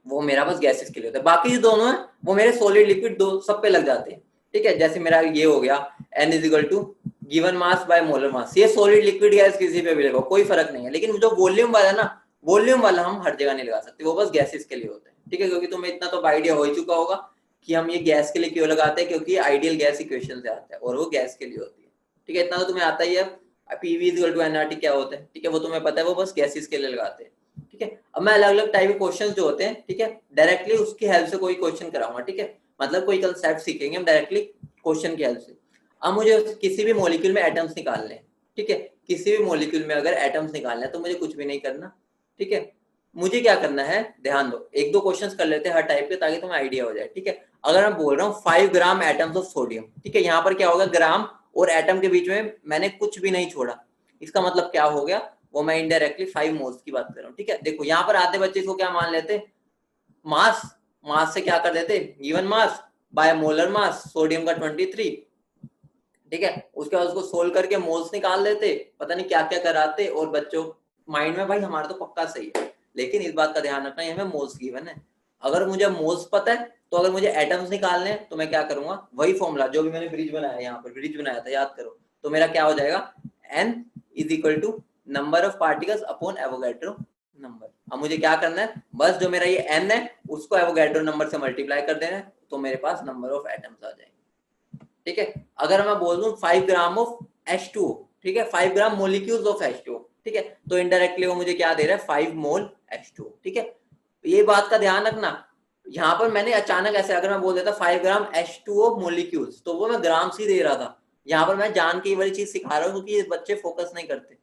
वो मेरा बस गैसेस के लिए होता है। बाकी जो दोनों है वो मेरे सॉलिड लिक्विड दो सब पे लग जाते हैं। ठीक है, जैसे मेरा ये हो गया N is equal to given mass by molar mass, ये सॉलिड लिक्विड गैस किसी पे भी लगा, कोई फर्क नहीं है। लेकिन जो वॉल्यूम वाला ना, वॉल्यूम वाला हम हर जगह नहीं लगा सकते, वो बस गैसेस के लिए होता है। ठीक है, क्योंकि तुम्हें इतना तो आइडिया हो ही चुका होगा कि हम ये गैस के लिए क्यों लगाते हैं, क्योंकि आइडियल गैस इक्वेशन से आता है और वो गैस के लिए होती है। ठीक है, इतना तो तुम्हें आता ही है। PV is equal to NRT क्या होता है, ठीक है, वो तुम्हें पता है, वो बस गैसेस के लिए लगाते हैं। ठीक है, अब मैं अलग अलग टाइप के क्वेश्चन जो होते हैं, ठीक है, डायरेक्टली उसकी हेल्प से कोई क्वेश्चन कराऊंगा। ठीक है, मतलब कोई कंसेप्ट सीखेंगे हम डायरेक्टली क्वेश्चन की हेल्प से। अब मुझे किसी भी मॉलिक्यूल में एटम्स निकालने हैं। ठीक है, किसी भी मॉलिक्यूल में अगर एटम्स निकालने हैं तो मुझे कुछ भी नहीं करना। ठीक है, मुझे क्या करना है, ध्यान दो, एक दो क्वेश्चंस कर लेते हैं हर टाइप के, ताकि तुम्हें आइडिया हो जाए। ठीक है, अगर मैं बोल रहा हूँ 5 ग्राम एटम्स ऑफ सोडियम, ठीक है, यहाँ पर क्या होगा, ग्राम और एटम के बीच में मैंने कुछ भी नहीं छोड़ा, इसका मतलब क्या हो गया, वो मैं इनडायरेक्टली 5 मोल्स की बात कर रहा हूँ। ठीक है, देखो यहाँ पर आते बच्चे इसको क्या मान लेते, मास, मास से क्या कर देते, given mass by molar mass, sodium का 23। ठीक है, उसके बाद उसको सोल्व करके मोल्स निकाल देते, पता नहीं क्या क्या कराते, और बच्चों माइंड में भाई हमारा तो पक्का सही है। लेकिन इस बात का ध्यान रखना, ये हमें मोल्स गिवन है। अगर मुझे मोल्स पता है, तो अगर मुझे एटम्स निकालने हैं तो मैं क्या करूंगा, वही फॉर्मूला जो भी मैंने ब्रिज बनाया, यहाँ पर ब्रिज बनाया था, याद करो। तो मेरा क्या हो जाएगा, N is equal to number of particles upon Avogadro number. अब मुझे क्या करना है, बस जो मेरा ये एन है उसको एवोगैड्रो नंबर से मल्टीप्लाई कर देना है, तो मेरे पास नंबर ऑफ एटम्स आ जाएंगे। ठीक है, अगर मैं बोल दूं 5 ग्राम ऑफ H2O, ठीक है, 5 ग्राम मोलिक्यूल्स ऑफ H2O, ठीक है, तो इनडायरेक्टली वो मुझे क्या दे रहा है, 5 मोल H2O। ठीक है, ये बात का ध्यान रखना। यहाँ पर मैंने अचानक ऐसे अगर मैं बोल देता 5 ग्राम H2O मोलिक्यूल्स, तो वो मैं ग्राम से दे रहा था। यहाँ पर मैं जान के ये वाली चीज सिखा रहा हूँ, क्योंकि ये बच्चे फोकस नहीं करते,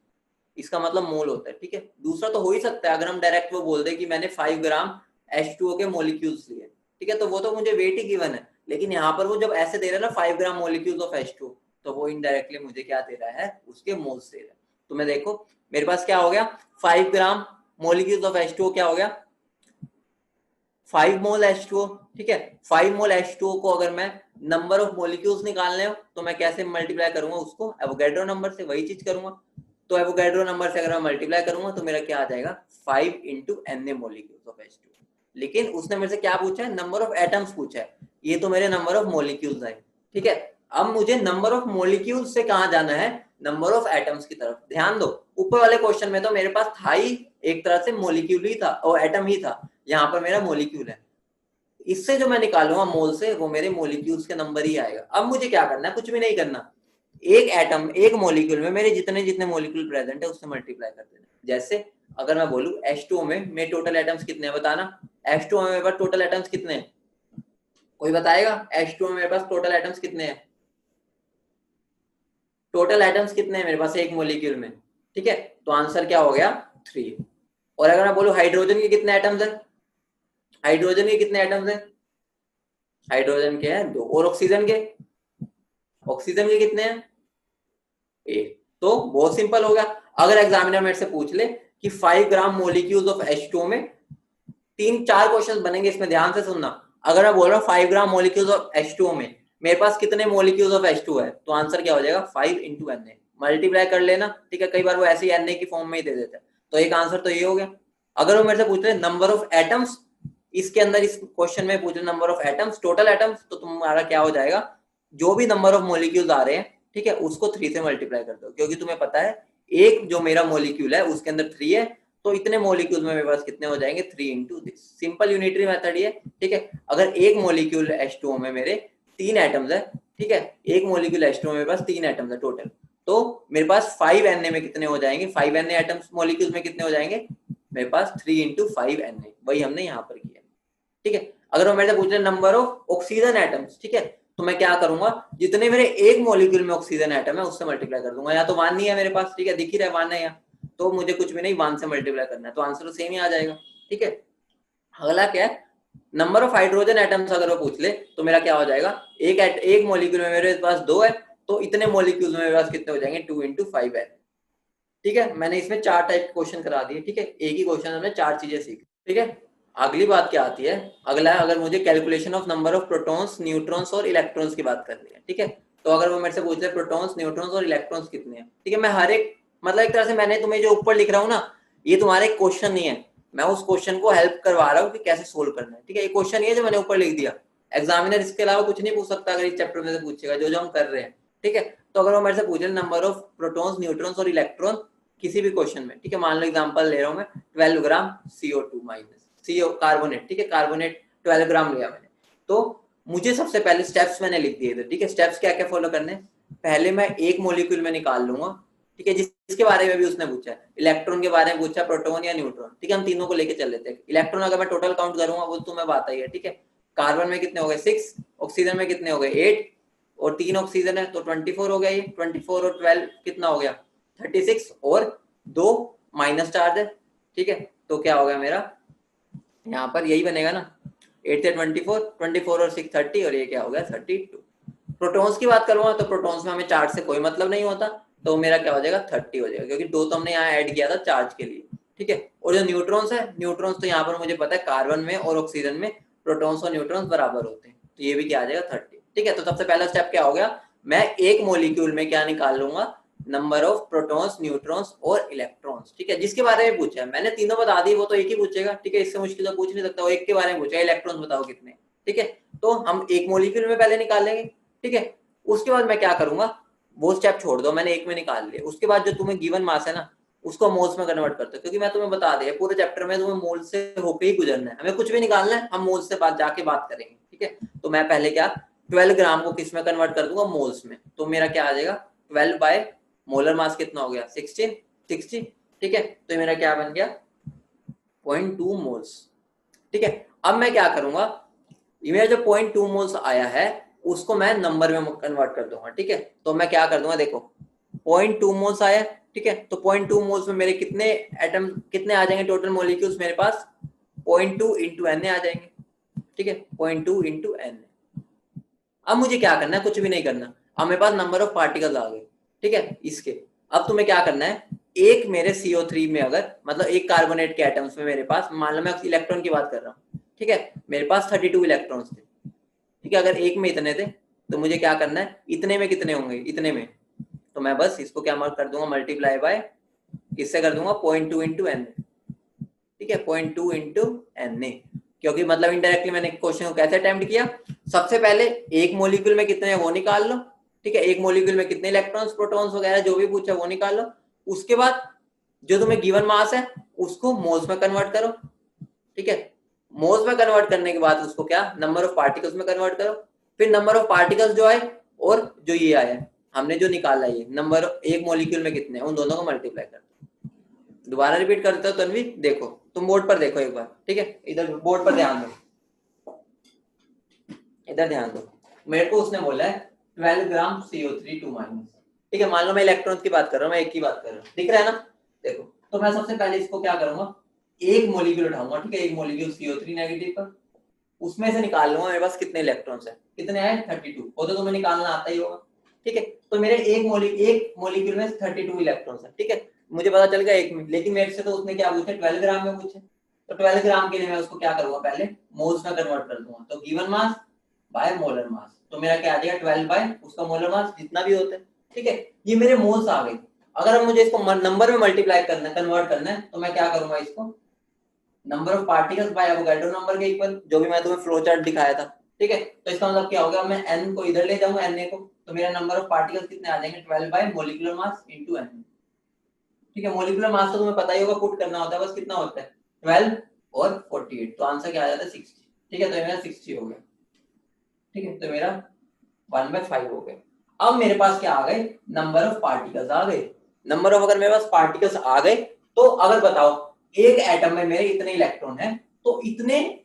इसका मतलब मोल होता है। ठीक है, दूसरा तो हो ही सकता है, अगर हम डायरेक्ट वो बोल दे कि मैंने 5 ग्राम H2O के मोलिक्यूल्स लिए, ठीक है, तो वो तो मुझे वेट ही गिवन है। लेकिन यहाँ पर वो जब ऐसे दे रहा है ना, 5 ग्राम मोलिक्यूल्स ऑफ H2O, तो वो इनडायरेक्टली मुझे क्या दे रहा है, उसके मोल्स दे रहा है। तो मैं देखो मेरे पास क्या हो गया, 5 ग्राम मोलिक्यूल्स ऑफ H2O क्या हो गया, 5 मोल H2O। ठीक है, 5 मोल H2O को अगर मैं नंबर ऑफ मोलिक्यूल्स निकालने हो, तो मैं कैसे मल्टीप्लाई करूंगा उसको, एवोगैड्रो नंबर से, वही चीज करूंगा। तो एवोगैड्रो नंबर से अगर मैं मल्टीप्लाई करूंगा तो मेरा क्या आ जाएगा, 5 into N molecules of H2O। लेकिन उसने मेरे से क्या पूछा है, नंबर ऑफ एटम्स पूछा है, ये तो मेरे नंबर ऑफ मोलिक्यूल्स है। ठीक है, अब मुझे नंबर ऑफ मोलिक्यूल्स से कहां जाना है, नंबर ऑफ एटम्स की तरफ। ध्यान दो, ऊपर वाले क्वेश्चन में तो मेरे पास था ही एक तरह से मोलिक्यूल ही था और एटम ही था, यहाँ पर मेरा मोलिक्यूल है। इससे जो मैं निकालूंगा मोल से, वो मेरे मोलिक्यूल्स के नंबर ही आएगा। अब मुझे क्या करना है, कुछ भी नहीं करना, एक एटम एक मोलिक्यूल में मेरे जितने जितने मोलिक्यूल प्रेजेंट है उससे मल्टीप्लाई कर देना। जैसे अगर मैं बोलूं H2O में मेरे टोटल एटम्स कितने हैं बताना, H2O में मेरे पास टोटल एटम्स कितने हैं, कोई बताएगा H2O में मेरे पास टोटल एटम्स कितने हैं? टोटल एटम्स कितने हैं मेरे पास एक मॉलिक्यूल में? ठीक है, तो आंसर क्या हो गया? 3। और अगर मैं बोलूं हाइड्रोजन के कितने एटम्स है? हाइड्रोजन के कितने एटम्स है? हाइड्रोजन के हैं 2। और ऑक्सीजन के? ऑक्सीजन के कितने हैं? 1। तो बहुत सिंपल हो गया। अगर एग्जामिनर मेरे से पूछ ले कि 5 ग्राम मोलिक्यूल्स ऑफ H2O में, 3-4 क्वेश्चन बनेंगे, इसमें ध्यान से सुनना। अगर मैं बोल रहा हूँ 5 ग्राम मोलिक्यूल्स ऑफ H2O में मेरे पास कितने मोलिक्यूल्स ऑफ H2O है, तो आंसर क्या हो जाएगा? 5 इंटू Na। मल्टीप्लाई कर लेना, ठीक है। कई बार वो ऐसे ही Na की फॉर्म में ही दे देते हैं, तो एक आंसर तो ये हो गया। अगर वो मेरे से पूछ रहे नंबर ऑफ एटम्स, इसके अंदर इस क्वेश्चन में पूछ रहे number of atoms, total atoms, तो तुम्हारा क्या हो जाएगा? जो भी नंबर ऑफ मोलिक्यूल्स आ रहे हैं, ठीक है, उसको 3 से मल्टीप्लाई कर दो, क्योंकि तुम्हें पता है एक जो मेरा मोलिक्यूल है उसके अंदर 3 है, तो इतने मोलिक्यूल में मेरे पास कितने हो जाएंगे? 3 into this. Simple unitary method ये, ठीक है। अगर एक मोलिक्यूल H2O में मेरे 3 एटम्स है, ठीक है, एक मोलिक्यूल H2O में मेरे पास 3 एटम्स है टोटल, तो मेरे पास 5 Na में कितने हो जाएंगे? 5 Na एटम्स मोलिक्यूल्स में कितने हो जाएंगे? मेरे पास 3 इंटू 5 Na। वही हमने यहाँ पर किया, ठीक है। अगर वो मेरे से पूछ रहे नंबर ऑफ ऑक्सीजन एटम्स, ठीक है, तो मैं क्या करूंगा? जितने मेरे एक मोलिक्यूल में ऑक्सीजन एटम है उससे मल्टीप्लाई कर दूंगा। या तो 1 नहीं है मेरे पास, ठीक है, दिख ही रहा है 1 है यहाँ, तो मुझे कुछ भी नहीं, 1 से मल्टीप्लाई करना है, तो आंसर तो सेम ही आ जाएगा, ठीक है। अगला क्या है? नंबर ऑफ हाइड्रोजन एटम्स अगर वो पूछ ले तो मेरा क्या हो जाएगा? एक मोलिक्यूल में मेरे पास 2 है, तो इतने मोलिक्यूल में मेरे पास कितने हो जाएंगे? 2 इंटू 5 है, ठीक है। मैंने इसमें 4 टाइप के क्वेश्चन करा दिए, ठीक है। एक ही क्वेश्चन में 4 चीजें सीख, ठीक है। अगली बात क्या आती है? अगला है, अगर मुझे calculation of number of protons, neutrons और इलेक्ट्रॉन्स की बात करनी है, ठीक है। तो अगर वो मेरे से पूछ ले प्रोटॉन्स, न्यूट्रॉन्स और इलेक्ट्रॉन्स कितने हैं, ठीक है, मैं हर एक, मतलब एक तरह से मैंने तुम्हें जो ऊपर लिख रहा हूँ ना, ये तुम्हारा एक क्वेश्चन नहीं है, मैं उस क्वेश्चन को हेल्प करवा रहा हूँ कि कैसे सोल्व करना है, ठीक है। एक क्वेश्चन ये जो मैंने ऊपर लिख दिया, एग्जामिनर इसके अलावा कुछ नहीं पूछ सकता अगर इस चैप्टर में से पूछेगा, जो हम कर रहे हैं, ठीक है। तो अगर वो मेरे से पूछे नंबर ऑफ प्रोटॉन्स, न्यूट्रॉन्स और इलेक्ट्रॉन किसी भी क्वेश्चन में, ठीक है, मान लो एग्जांपल ले रहा हूं मैं 12 ग्राम CO2 माइनस CO कार्बोनेट, ठीक है, कार्बोनेट 12 ग्राम लिया मैंने, तो मुझे सबसे पहले स्टेप्स मैंने लिख दिए थे, ठीक है। स्टेप्स क्या क्या फॉलो करने? पहले मैं एक मोलिक्यूल में निकाल लूंगा, ठीक है, जिसके बारे में भी उसने पूछा, इलेक्ट्रॉन के बारे में पूछा, प्रोटॉन या न्यूट्रॉन, ठीक है, हम तीनों को लेके चल लेते हैं। इलेक्ट्रॉन अगर मैं टोटल काउंट करूंगा वो तुम्हें बात आई है, ठीक है। कार्बन में कितने हो गए? 6, ऑक्सीजन में कितने हो गए? 8, और 3 ऑक्सीजन है तो 24 हो गया। ये 24 और 12 कितना हो गया? 36, और 2 माइनस चार्ज है, ठीक है, तो क्या हो गया मेरा? यहाँ पर यही बनेगा ना, 8 से 24, 24 और 6 30, और ये क्या हो गया? 32। प्रोटॉन्स की बात करूंगा तो प्रोटॉन्स में हमें चार्ज से कोई मतलब नहीं होता, तो मेरा क्या हो जाएगा? 30 हो जाएगा, क्योंकि 2 तो हमने यहाँ ऐड किया था चार्ज के लिए, ठीक है। और जो न्यूट्रॉन्स है, न्यूट्रॉन्स तो यहाँ पर मुझे पता है कार्बन में और ऑक्सीजन में प्रोटॉन्स और न्यूट्रॉन्स बराबर होते हैं, तो ये भी क्या आ जाएगा? 30, ठीक है। तो सबसे पहला स्टेप क्या हो गया? मैं एक मोलिक्यूल में क्या निकाल लूंगा? नंबर ऑफ प्रोटॉन्स, न्यूट्रॉन्स और इलेक्ट्रॉन्स, ठीक है। जिसके बारे में पूछा है मैंने तीनों बता दी, वो तो एक ही पूछेगा, ठीक है, इससे मुश्किल तो पूछ नहीं सकता, वो एक के बारे में पूछा है, इलेक्ट्रॉन्स बताओ कितने, ठीक है। तो हम एक मोलिक्यूल में पहले निकालेंगे, ठीक है। उसके बाद मैं क्या करूंगा? वो स्टेप छोड़ दो, मैंने एक में निकाल लिया, उसके बाद जो तुम्हें गिवन मास है ना, उसको मोल्स में कन्वर्ट करते हो, क्योंकि मैं तुम्हें बता दिया पूरे चैप्टर में तुम्हें मोल से होके ही गुजरना है, हमें कुछ भी निकालना है, हम मोल्स से जाके बात करेंगे, ठीक है। तो मैं पहले क्या 12 ग्राम को किस में कन्वर्ट कर दूंगा? मोल्स में। तो मेरा क्या आ जाएगा? 12 बाय मोलर मास कितना हो गया? 16, 60, ठीक है। तो मेरा क्या बन गया? 0.2 मोल्स, ठीक है। अब मैं क्या करूंगा? ये मेरा जो 0.2 मोल्स आया है उसको मैं नंबर में कन्वर्ट कर दूंगा, ठीक है। तो मैं क्या कर दूंगा? देखो 0.2 मोल्स आया, ठीक है, तो 0.2 मोल्स में मेरे कितने एटम, कितने आ जाएंगे टोटल मोलिक्यूल्स मेरे पास? 0.2 इंटू Na आ जाएंगे, ठीक है, 0.2 इंटू Na। अब मुझे क्या करना है? कुछ भी नहीं करना, अब मेरे पास नंबर ऑफ पार्टिकल्स आ गए, ठीक है, इसके। अब तुम्हें क्या करना है? एक मेरे CO3 में, अगर मतलब एक कार्बोनेट के एटम्स में मेरे पास, मान लो मैं इलेक्ट्रॉन की बात कर रहा हूँ, ठीक है, मेरे पास 32 इलेक्ट्रॉन्स थे, ठीक है। अगर एक में इतने थे तो मुझे क्या करना है? इतने में कितने होंगे? इतने में, तो मैं बस इसको क्या मार्क कर दूंगा? मल्टीप्लाई बाय, किससे कर दूंगा? 0.2 इंटू Na, ठीक है, 0.2 इंटू Na, क्योंकि मतलब इनडायरेक्टली मैंने क्वेश्चन को कैसे अटेम्प्ट किया? सबसे पहले एक मोलिक्यूल में कितने हैं वो निकाल लो, ठीक है, एक मोलिक्यूल में कितने इलेक्ट्रॉन्स, प्रोटॉन्स वगैरह जो भी पूछा वो निकाल लो। उसके बाद जो तुम्हें गिवन मास है उसको मोल्स में कन्वर्ट करो, ठीक है। मोल्स में कन्वर्ट करने के बाद उसको क्या नंबर ऑफ पार्टिकल्स में कन्वर्ट करो, फिर नंबर ऑफ पार्टिकल्स जो आए और जो ये आया हमने जो निकाला ये नंबर एक मॉलिक्यूल में कितने हैं उन दोनों को मल्टीप्लाई कर दो। दोबारा रिपीट करते हो तन्वी, देखो तुम बोर्ड पर देखो एक बार, ठीक है, इधर बोर्ड पर ध्यान दो, इधर ध्यान दो, मेरे को उसने बोला है 12 ग्राम CO3 2 माइनस, ठीक है। मान लो मैं इलेक्ट्रॉन की बात कर रहा हूँ, मैं एक की बात कर रहा हूँ, दिख रहा है ना। देखो तो मैं सबसे पहले इसको क्या करूंगा, एक मोलिक्यूल उठाऊंगा, ठीक है, एक मोलिक्यूल CO3 नेगेटिव का, उसमें से निकाल लूंगा मेरे पास कितने इलेक्ट्रॉन्स है, कितने आए 32, वो तो तुम्हें निकालना आता ही होगा, ठीक है। तो मेरे एक मोलिक्यूल में 32 इलेक्ट्रॉन्स है, ठीक है, मुझे पता चल गया एक में। लेकिन मेरे से तो उसने क्या पूछा, 12 ग्राम में पूछे, तो 12 ग्राम के लिए मैं उसको क्या करूंगा, पहले मोल्स में कन्वर्ट कर दूंगा। तो गिवन मास बाय मोलर मास, तो मेरा क्या आ जाएगा 12 बाय उसका मोलर मास जितना भी होता है, ठीक है। ये मेरे मोल्स आ गए। अगर अब मुझे इसको नंबर में मल्टीप्लाई करना है, कन्वर्ट करना है, तो मैं क्या करूंगा, इसको number of particles by Avogadro number के इक्वल, जो भी मैं तुम्हें फ्लो चार्ट दिखाया था, ठीक है। तो इसका मतलब क्या होगा, मैं n को इधर ले जाऊंगा, na को, तो मेरा नंबर ऑफ पार्टिकल्स कितने आ जाएंगे 12 bye molecular mass into n, ठीक है। मोलिकुलर मास तो तुम्हें पता ही होगा, पुट करना होता है, बस कितना होता है 12 और 48, तो आंसर क्या आ जाता है 60, ठीक है। तो मेरा 60 हो गया, ठीक है, तो मेरा 1/5 हो गए। अब मेरे पास क्या आ गए, नंबर ऑफ पार्टिकल्स आ गए। नंबर ऑफ, अगर मेरे पास पार्टिकल्स आ गए, तो अगर बताओ एक एटम में मेरे इतने इलेक्ट्रॉन है, तो इतने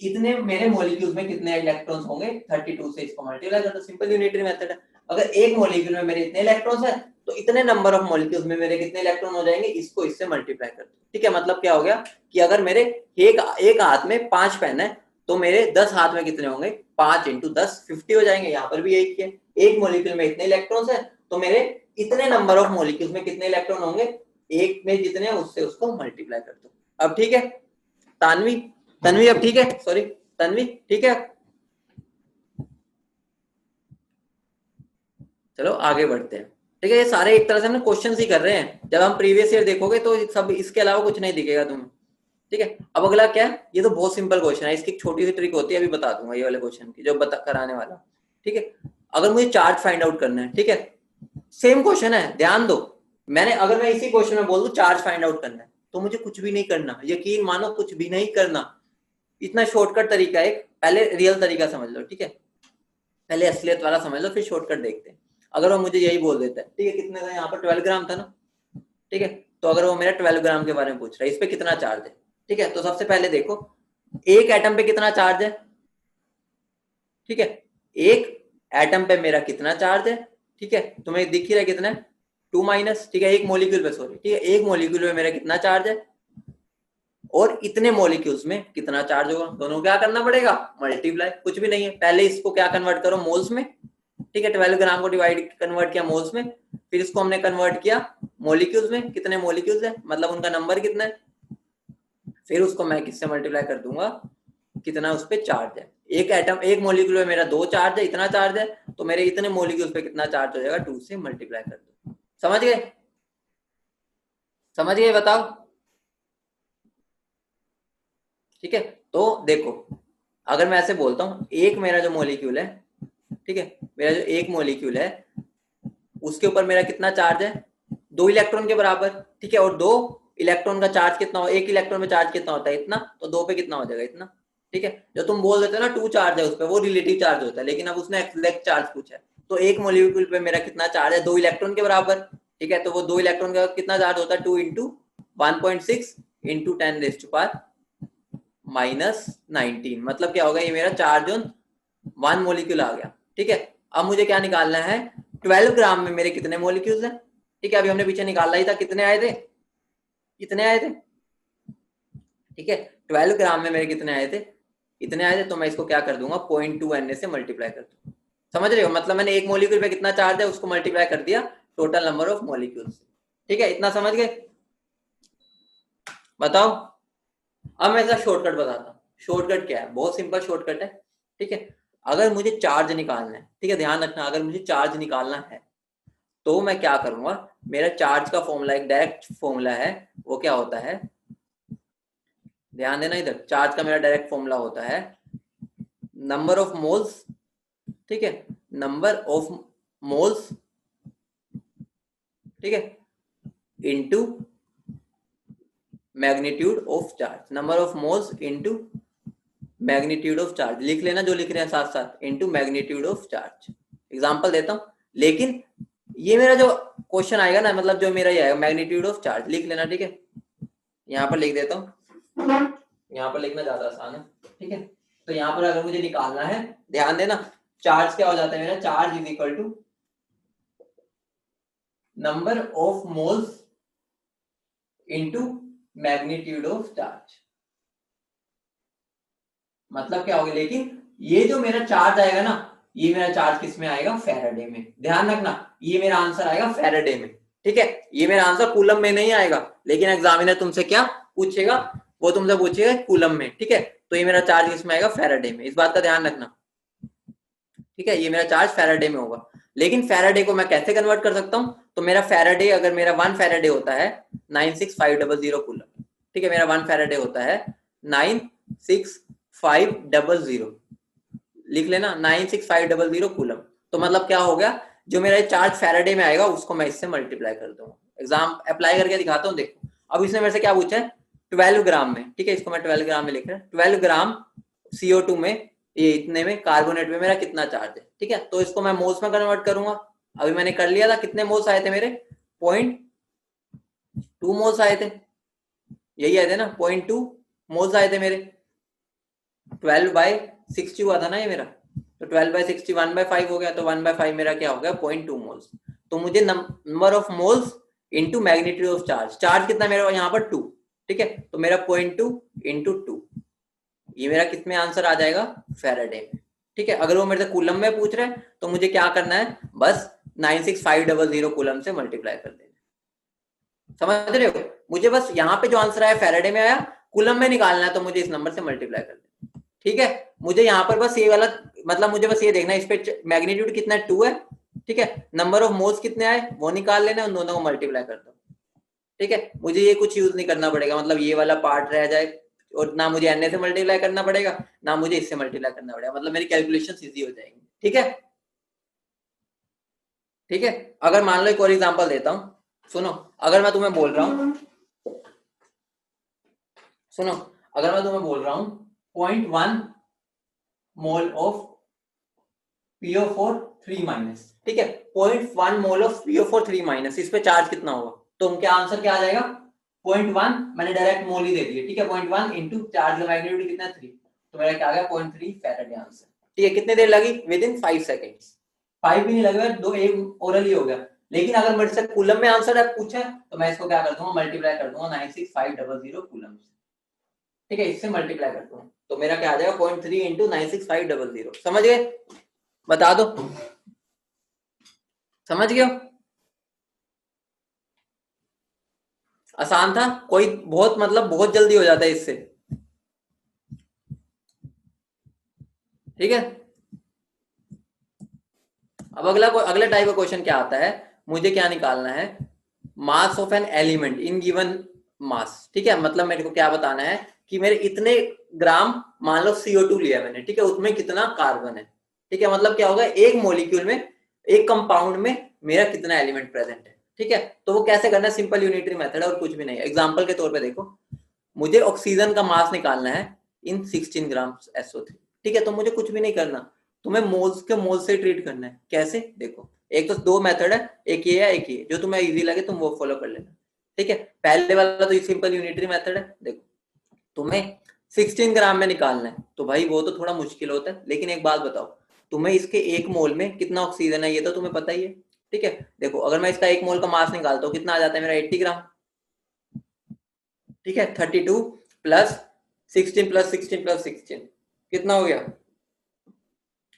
इतने मेरे मॉलिक्यूल्स में कितने इलेक्ट्रॉन्स होंगे, 32 से इसको मल्टीप्लाई करना, सिंपल यूनिटरी मेथड है। अगर एक मॉलिक्यूल में मेरे इतने इलेक्ट्रॉन्स है, तो इतने नंबर ऑफ मॉलिक्यूल्स में मेरे कितने इलेक्ट्रॉन हो जाएंगे, इसको इससे मल्टीप्लाई कर दो, ठीक है। मतलब क्या हो गया कि अगर मेरे एक हाथ में 5 पेन है, तो मेरे 10 हाथ में कितने होंगे, 5 इंटू 10 50 हो जाएंगे। यहाँ पर भी यही है, एक मॉलिक्यूल में इतने इलेक्ट्रॉन्स है, तो मेरे इतने नंबर ऑफ मॉलिक्यूल्स में कितने इलेक्ट्रॉन होंगे, एक में जितने उससे उसको मल्टीप्लाई कर दो। अब ठीक है तानवी, तन्वी अब ठीक है, सॉरी तन्वी ठीक है। चलो आगे बढ़ते हैं, ठीक है। ये सारे एक तरह से हम क्वेश्चन ही कर रहे हैं, जब हम प्रीवियस ईयर देखोगे तो सब इसके अलावा कुछ नहीं दिखेगा तुम्हें, ठीक है। अब अगला क्या है, ये तो बहुत सिंपल क्वेश्चन है, इसकी छोटी सी ट्रिक होती है, अभी बता दूंगा ये वाले क्वेश्चन की, जो बता कराने वाला, ठीक है। अगर मुझे चार्ज फाइंड आउट करना है, ठीक है, सेम क्वेश्चन है, ध्यान दो। मैंने अगर मैं इसी क्वेश्चन में बोल दूं चार्ज फाइंड आउट करना है, तो मुझे कुछ भी नहीं करना, यकीन मानो कुछ भी नहीं करना। इतना शॉर्टकट तरीका है, पहले रियल तरीका समझ लो, ठीक है, पहले असलियत वाला समझ लो, फिर शॉर्टकट देखते हैं। अगर वो मुझे यही बोल देता है, ठीक है, कितने था यहाँ पर 12 ग्राम था ना, ठीक है, तो अगर वो मेरा 12 ग्राम के बारे में पूछ रहा है, इस पे कितना चार्ज है, ठीक है, तो सबसे पहले देखो एक एटम पे कितना चार्ज है, ठीक है, एक एटम पे मेरा कितना चार्ज है, ठीक है, तुम्हें दिख ही रहा है कितना है 2 माइनस, ठीक है, एक मोलिक्यूल पे, सॉरी, ठीक है, एक मोलिक्यूल में मेरा कितना चार्ज है, और इतने मॉलिक्यूल्स में कितना चार्ज होगा, दोनों क्या करना पड़ेगा, मल्टीप्लाई, कुछ भी नहीं है, पहले इसको क्या कन्वर्ट करो मोल्स में, ठीक है, 12 ग्राम को डिवाइड कन्वर्ट किया मोल्स में, फिर इसको हमने कन्वर्ट किया मॉलिक्यूल्स में, कितने मॉलिक्यूल्स है मतलब उनका नंबर कितना है, फिर उसको मैं किससे मल्टीप्लाई कर दूंगा, कितना उस पर चार्ज है। एक एटम एक मॉलिक्यूल में मेरा 2 चार्ज है, इतना चार्ज है, तो मेरे इतने मॉलिक्यूल्स पे कितना चार्ज हो जाएगा, 2 से मल्टीप्लाई कर दो। समझ गए, समझ गए, बताओ, ठीक है। तो देखो अगर मैं ऐसे बोलता हूं, एक मेरा जो मॉलिक्यूल है, ठीक है, मेरा जो एक मॉलिक्यूल है उसके ऊपर मेरा कितना चार्ज है, 2 इलेक्ट्रॉन के बराबर, ठीक है, और 2 इलेक्ट्रॉन का चार्ज कितना हो, एक इलेक्ट्रॉन में चार्ज कितना होता है, इतना, तो 2 पे कितना हो जाएगा, इतना, ठीक है। जो तुम बोल देते हो ना 2 चार्ज है उस पर, वो रिलेटिव चार्ज होता है, लेकिन अब उसने एग्जैक्ट चार्ज पूछा है, तो एक मॉलिक्यूल पे मेरा कितना चार्ज है, 2 इलेक्ट्रॉन के बराबर, ठीक है, तो वो 2 इलेक्ट्रॉन का कितना चार्ज होता है, 2 इंटू 1.6 इंटू 10⁻⁻19, मतलब क्या होगा, ये मेरा चार्ज ऑन 1 मॉलिक्यूल आ गया, ठीक है। अब मुझे क्या निकालना है, 12 ग्राम में मेरे कितने मॉलिक्यूल्स हैं, ठीक है, अभी हमने पीछे निकाला ही था, कितने आए थे, कितने आए थे, ठीक है, 12 ग्राम में मेरे कितने आए थे, इतने आए थे, तो मैं इसको क्या कर दूंगा 0.2 Na से मल्टीप्लाई कर दूंगा। समझ रहे हो, मतलब मैंने एक मॉलिक्यूल पे कितना चार्ज है उसको मल्टीप्लाई कर दिया टोटल नंबर ऑफ मॉलिक्यूल्स, ठीक है, इतना समझ गए, बताओ। अब मैं इसका शॉर्टकट बताता हूँ, शॉर्टकट क्या है, बहुत सिंपल शॉर्टकट है, ठीक है। अगर मुझे चार्ज निकालना है, ठीक है, ध्यान रखना, अगर मुझे चार्ज निकालना है तो मैं क्या करूंगा, मेरा चार्ज का फॉर्मूला एक डायरेक्ट फॉर्मूला है, वो क्या होता है, ध्यान देना इधर, चार्ज का मेरा डायरेक्ट फॉर्मूला होता है नंबर ऑफ मोल्स, ठीक है, नंबर ऑफ मोल्स, ठीक है, into magnitude of charge, number of moles into magnitude of charge, लिख लेना जो लिख रहे हैं साथ साथ, into magnitude of charge. Example देता हूं, लेकिन ये मेरा जो क्वेश्चन आएगा ना, मतलब जो मेरा ये आएगा मैग्नीट्यूड ऑफ चार्ज, लिख लेना, ठीक है, यहाँ पर लिख देता हूँ, यहाँ पर लिखना ज्यादा आसान है, ठीक है। तो यहाँ पर अगर मुझे निकालना है, ध्यान देना, चार्ज क्या हो जाता है मेरा, charge is equal to number of moles into magnitude of charge. मतलब क्या होगा, लेकिन ये जो मेरा चार्ज आएगा ना, ये मेरा चार्ज किस में आएगा, फैराडे में। ध्यान रखना, ये मेरा आंसर आएगा फैराडे में, ठीक है। ये मेरा आंसर कूलम में नहीं आएगा, लेकिन एग्जामिनर तुमसे क्या पूछेगा, वो तुमसे पूछेगा कूलम में, ठीक है। तो ये मेरा चार्ज किस में आएगा, फैराडे में, इस बात का ध्यान रखना, ठीक है। ये मेरा चार्ज फैराडे में होगा। लेकिन फैराडे को मैं कैसे कन्वर्ट कर सकता हूँ, तो मेरा फैराडे, अगर मेरा 1 फैराडे होता है 96500 कूलम, ठीक है। मेरा 1 फैराडे होता है 96500, लिख लेना 96500 कूलम। तो मतलब क्या हो गया, जो मेरा चार्ज फैराडे में आएगा उसको मैं इससे मल्टीप्लाई कर दूंगा। एग्जाम अप्लाई करके दिखाता हूँ, देखो। अब इसने मेरे से क्या पूछा है, 12 ग्राम में, ठीक है। इसको मैं 12 ग्राम में लिख रहा हूँ, 12 ग्राम CO2 में, ये इतने में कार्बोनेट में मेरा कितना चार्ज है, ठीक है। तो इसको मैं मोल्स में कन्वर्ट करूंगा। अभी मैंने कर लिया था, कितने मोल्स आए थे मेरे, 0.2 मोल्स आए थे, यही आए थे ना, 0.2 मोल्स आए थे मेरे। 12/60 हुआ था ना ये मेरा, तो 12/60 1/5 हो गया, तो 1/5 मेरा क्या हो गया, 0.2 मोल्स। तो मुझे number of moles into magnitude of charge, charge कितना मेरा यहाँ पर 2, ठीक है। तो मेरा 0.2 इंटू 2, ये मेरा कितने आंसर आ जाएगा, फैराडे में, ठीक है। अगर वो मेरे से कूलम में पूछ रहे हैं तो मुझे क्या करना है, बस 96500 कूलम से मल्टीप्लाई कर देना। समझ रहे हो, मुझे बस यहाँ पे जो आंसर आया फैराडे में आया, कूलम में निकालना है तो मुझे इस नंबर से मल्टीप्लाई कर देना, ठीक है। मुझे यहाँ पर बस ये वाला, मतलब मुझे बस ये देखना है, इस पे मैग्नीट्यूड कितना 2 है, ठीक है। नंबर ऑफ मोल्स कितने आए वो निकाल लेना, उन दोनों को मल्टीप्लाई कर दो, ठीक है। मुझे ये कुछ यूज नहीं करना पड़ेगा, मतलब ये वाला पार्ट रह जाए, और ना मुझे एन से मल्टीप्लाई करना पड़ेगा, ना मुझे इससे मल्टीप्लाई करना पड़ेगा, मतलब मेरी कैलकुलेशन इजी हो जाएंगी, ठीक है। ठीक है, अगर मान लो एक और एग्जांपल देता हूं, सुनो। अगर मैं तुम्हें बोल रहा हूं, सुनो, अगर मैं तुम्हें बोल रहा हूं 0.1 मोल ऑफ PO4 3 माइनस, ठीक है। 0.1 मोल ऑफ PO4 3 माइनस, इस पे चार्ज कितना होगा, तो उनके आंसर क्या आ जाएगा, 0.1, मैंने डायरेक्ट मोल ही दे दिया, ठीक है। 0.1 इंटू चार्ज का मैग्नीट्यूड कितना 3, तो मेरा क्या आ गया 0.3 फैराडे आंसर, ठीक है। कितने देर लगी, विद इन 5 सेकेंड्स, 5 भी नहीं लगे, दो एक ओरल ही हो गया। लेकिन अगर मेरे से कूलम में आंसर पूछा है तो मैं इसको क्या कर दूंगा, मल्टीप्लाई कर दूंगा 96500 कूलम से, ठीक है। इससे मल्टीप्लाई कर दूंगा तो मेरा क्या आ जाएगा 0.3 इंटू 96500। समझ गए, बता दो, समझ गए, आसान था, कोई बहुत, मतलब बहुत जल्दी हो जाता है इससे, ठीक है। अब अगला टाइप का क्वेश्चन क्या आता है, मुझे क्या निकालना है, mass of an element in given mass, ठीक है। मतलब मेरे को क्या बताना है कि मेरे इतने ग्राम, मान लो CO2 लिया मैंने, ठीक है, उसमें कितना कार्बन है, ठीक है। मतलब क्या होगा, एक मॉलिक्यूल में, एक कंपाउंड में मेरा कितना एलिमेंट प्रेजेंट है, ठीक है। तो वो कैसे करना है, सिंपल यूनिटरी मेथड है और कुछ भी नहीं है। एग्जांपल के तौर पे देखो, मुझे ऑक्सीजन का मास निकालना है इन 16 ग्राम SO3, ठीक है। तो मुझे कुछ भी नहीं करना, तुम्हें मोल्स के मोल्स से ट्रीट करना है। कैसे, देखो, एक तो दो मेथड है, एक ये है एक ये, जो तुम्हें इजी लगे तुम वो फॉलो कर लेना, ठीक है। पहले वाला तो सिंपल यूनिटरी मेथड है, देखो, तुम्हें 16 ग्राम में निकालना है, तो भाई वो तो थोड़ा मुश्किल होता है, लेकिन एक बात बताओ, तुम्हें इसके एक मोल में कितना ऑक्सीजन है ये तो तुम्हें पता ही है, ठीक है। देखो, अगर मैं इसका एक मोल का मास निकालता हूँ, कितना आ जाता है मेरा, 80 ग्राम, ठीक है। 32 प्लस 16 प्लस 16 प्लस 16 कितना हो गया,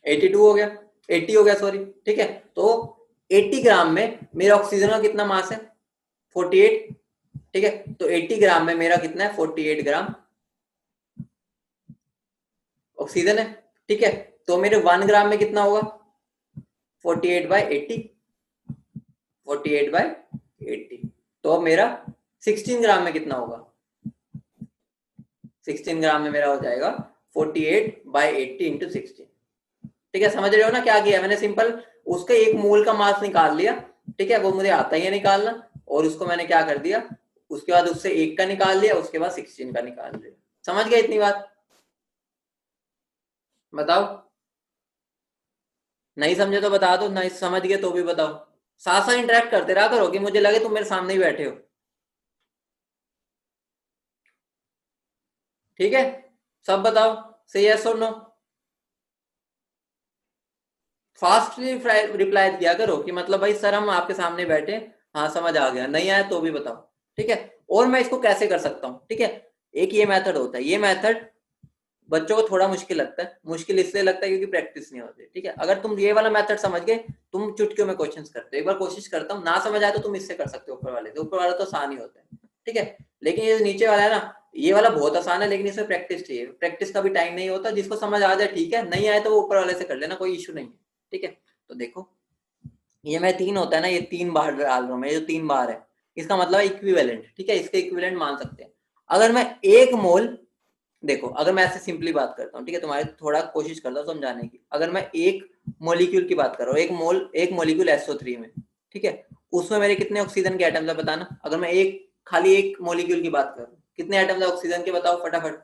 82 हो गया, 80 हो गया, सॉरी, ठीक है। तो 80 ग्राम में मेरा ऑक्सीजन का कितना मास है, 48, ठीक है। तो 80 ग्राम में मेरा कितना है, 48 ग्राम ऑक्सीजन है, ठीक है। तो मेरे 1 ग्राम में कितना होगा, 48/80, 48/80। तो मेरा 16 ग्राम में कितना होगा, 16 ग्राम में मेरा हो जाएगा 48/80 इंटू 16, ठीक है। समझ रहे हो ना क्या किया मैंने, सिंपल उसका एक मोल का मास निकाल लिया, ठीक है। वो मुझे आता ही है निकालना, और उसको मैंने क्या कर दिया, उसके बाद उससे एक का निकाल लिया, उसके बाद 16 का निकाल लिया। समझ गया इतनी बात, बताओ, नहीं समझे तो बता दो, नहीं समझ गए तो भी बताओ, साथ साथ इंटरेक्ट करते रहा करो कि मुझे लगे तुम मेरे सामने ही बैठे हो, ठीक है। सब बताओ, से यस और नो, फास्टली रिप्लाई दिया करो कि मतलब भाई सर हम आपके सामने बैठे, हाँ समझ आ गया, नहीं आया तो भी बताओ, ठीक है। और मैं इसको कैसे कर सकता हूँ, ठीक है, एक ये मेथड होता है, ये मेथड बच्चों को थोड़ा मुश्किल लगता है, मुश्किल इसलिए लगता है क्योंकि प्रैक्टिस नहीं होती, ठीक है। अगर तुम ये वाला मेथड समझ गए, तुम चुटकियों में क्वेश्चंस करते हो, एक बार कोशिश करता हूँ, ना समझ आए तो तुम इससे कर सकते हो, ऊपर वाले से, ऊपर वाला तो आसान ही होता है, ठीक है। लेकिन ये नीचे वाला है ना, ये वाला बहुत आसान है, लेकिन इसमें प्रैक्टिस चाहिए, प्रैक्टिस का भी टाइम नहीं होता, जिसको समझ आ जाए ठीक है, नहीं आए तो वो ऊपर वाले से कर लेना, कोई इशू नहीं है, ठीक है। तो देखो ये मैं 3 होता है ना, ये 3 बार डाल रहा हूँ मैं, ये जो 3 बार है इसका मतलब इक्विवेलेंट, ठीक है, इसके इक्विवेलेंट मान सकते हैं। अगर मैं 1 मोल, देखो अगर मैं ऐसे सिंपली बात करता हूँ, ठीक है, तुम्हारे थोड़ा कोशिश करता हूँ समझाने की, अगर मैं एक मॉलिक्यूल की बात कर रहा हूँ, एक मॉलिक्यूल SO3 में, ठीक है, उसमें मेरे कितने ऑक्सीजन के एटम्स है बताना। अगर मैं खाली एक मॉलिक्यूल की बात करूँ, कितने एटम्स है ऑक्सीजन के बताओ फटाफट।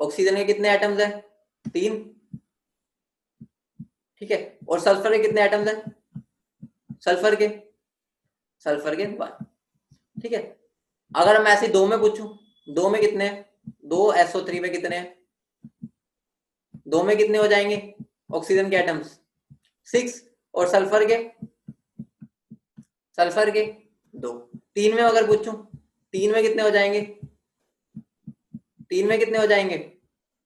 ऑक्सीजन के कितने एटम्स है, 3, ठीक है। और सल्फर के कितने एटम्स है, सल्फर के 1, ठीक है। अगर मैं ऐसे 2 में पूछूं, 2 में कितने हैं, 2 SO3 में कितने हैं, 2 में कितने हो जाएंगे ऑक्सीजन के एटम्स, 6, और सल्फर के 2। 3 में अगर पूछूं, 3 में कितने हो जाएंगे, 3 में कितने हो जाएंगे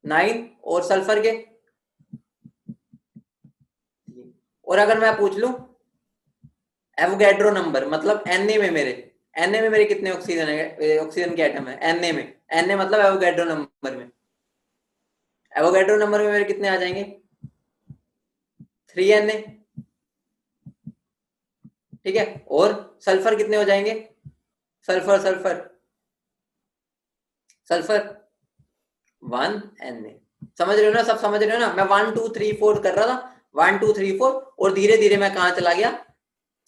9, और सल्फर के 3। और अगर मैं पूछ लूं एवोगैड्रो नंबर, मतलब Na में मेरे कितने ऑक्सीजन के एटम है, Na मतलब एवोगैड्रो नंबर में, एवोगैड्रो नंबर में मेरे कितने आ जाएंगे 3Na, ठीक है। और सल्फर कितने हो जाएंगे, सल्फर सल्फर सल्फर 1Na। समझ रहे हो ना, सब समझ रहे हो ना, मैं 1 2 3 4 कर रहा था, 1 2 3 4, और धीरे धीरे मैं कहां चला गया,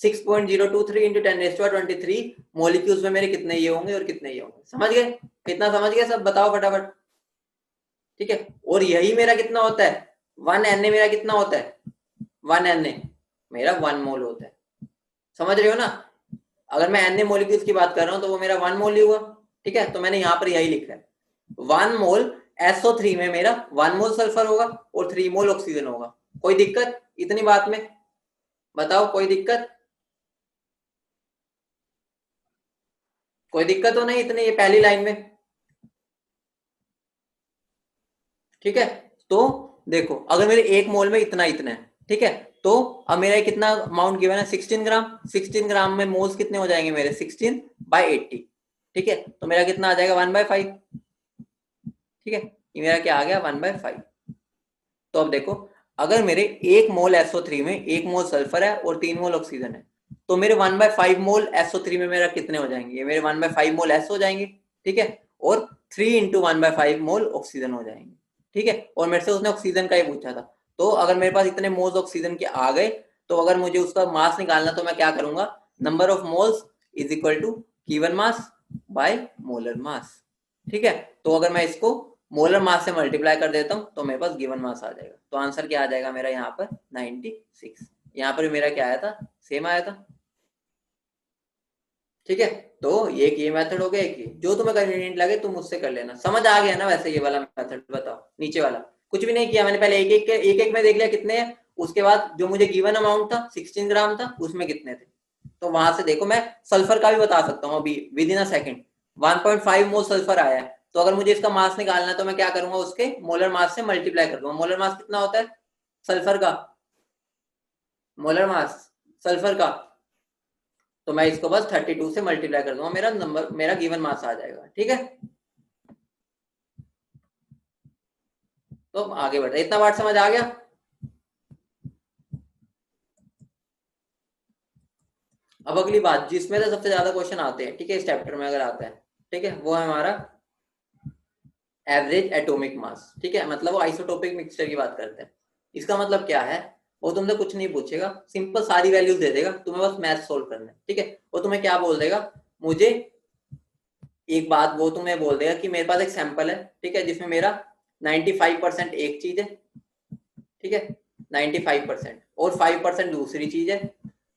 6.023 इंटू 10⁻23 मॉलिक्यूल्स में मेरे कितने ये होंगे और कितने ये होंगे, समझ गए, कितना समझ गए सब, बताओ फटाफट, ठीक है। और यही मेरा कितना होता है 1Na, मेरा कितना होता है 1Na, मेरा 1 मोल होता है, समझ रहे हो ना। अगर मैं Na मॉलिक्यूल्स की बात कर रहा हूं तो वो मेरा 1 मोल ही हुआ, ठीक है। तो मैंने यहां पर यही लिखा है, 1 मोल SO3 में मेरा 1 मोल सल्फर होगा और 3 मोल ऑक्सीजन होगा। कोई दिक्कत इतनी बात में, बताओ कोई दिक्कत, कोई दिक्कत तो नहीं इतनी ये पहली लाइन में, ठीक है। तो देखो अगर मेरे 1 मोल में इतना इतना है, ठीक है, तो अब मेरा कितना अमाउंट गिवन है 16 ग्राम, 16 ग्राम में मोल्स कितने हो जाएंगे मेरे 16/80, ठीक है। तो मेरा कितना आ जाएगा 1/5, ठीक है, ये मेरा क्या आ गया 1/5। तो अब देखो अगर मेरे 1 मोल SO3 में 1 मोल सल्फर है और 3 मोल ऑक्सीजन है, तो मेरे 1/5 मोल SO3 में मेरा कितने हो जाएंगे, ये मेरे 1/5 मोल S हो जाएंगे, ठीक है। और 3 इंटू 1/5 मोल ऑक्सीजन हो जाएंगे, ठीक है। और मेरे से उसने ऑक्सीजन का ही पूछा था, तो अगर मेरे पास इतने मोल्स ऑक्सीजन के आ गए, तो अगर मुझे उसका मास निकालना, तो मैं क्या करूंगा, number of moles is equal to given mass by molar mass, ठीक है। तो अगर मैं इसको मोलर मास से मल्टीप्लाई कर देता हूं तो मेरे पास गिवन मास आ जाएगा, तो आंसर क्या आ जाएगा मेरा यहाँ पर 96। यहाँ पर मेरा क्या आया था, सेम आया था, ठीक है। तो ये मेथड हो गया, एक ये जो तुम्हें कन्वीनियंट लगे तुम उससे कर लेना, समझ आ गया ना वैसे ये वाला मेथड, बताओ नीचे वाला कुछ भी नहीं किया मैंने, पहले एक एक में देख लिया कितने हैं, उसके बाद जो मुझे गिवन अमाउंट था 16 ग्राम था उसमें कितने थे, तो वहां से देखो मैं सल्फर का भी बता सकता हूँ अभी with in a second, 1.5 mole sulphur आया है, तो अगर मुझे इसका मास निकालना है तो मैं क्या करूंगा, उसके मोलर मास से मल्टीप्लाई कर दूंगा। मोलर मास कितना होता है सल्फर का, मोलर मास सल्फर का, तो मैं इसको बस 32 से मल्टीप्लाई कर दूंगा, मेरा नंबर मेरा गिवन मास आ जाएगा, ठीक है। तो आगे बढ़ते, इतना बात समझ आ गया। अब अगली बात जिसमें से सबसे ज्यादा क्वेश्चन आते हैं, ठीक है, इस चैप्टर में अगर आता है, ठीक है, वो है हमारा एवरेज एटॉमिक मास, ठीक है, मतलब वो आइसोटोपिक मिक्सचर की बात करते हैं। इसका मतलब क्या है, वो तुमसे कुछ नहीं पूछेगा, सिंपल सारी वैल्यूज दे देगा, तुम्हें बस मैथ सोल्व करना है, ठीक है। वो तुम्हें क्या बोल देगा, मुझे एक बात वो तुम्हें बोल देगा कि मेरे पास एक सैंपल है, ठीक है, जिसमें मेरा 95% एक चीज है, ठीक है, 95% और 5% दूसरी चीज है।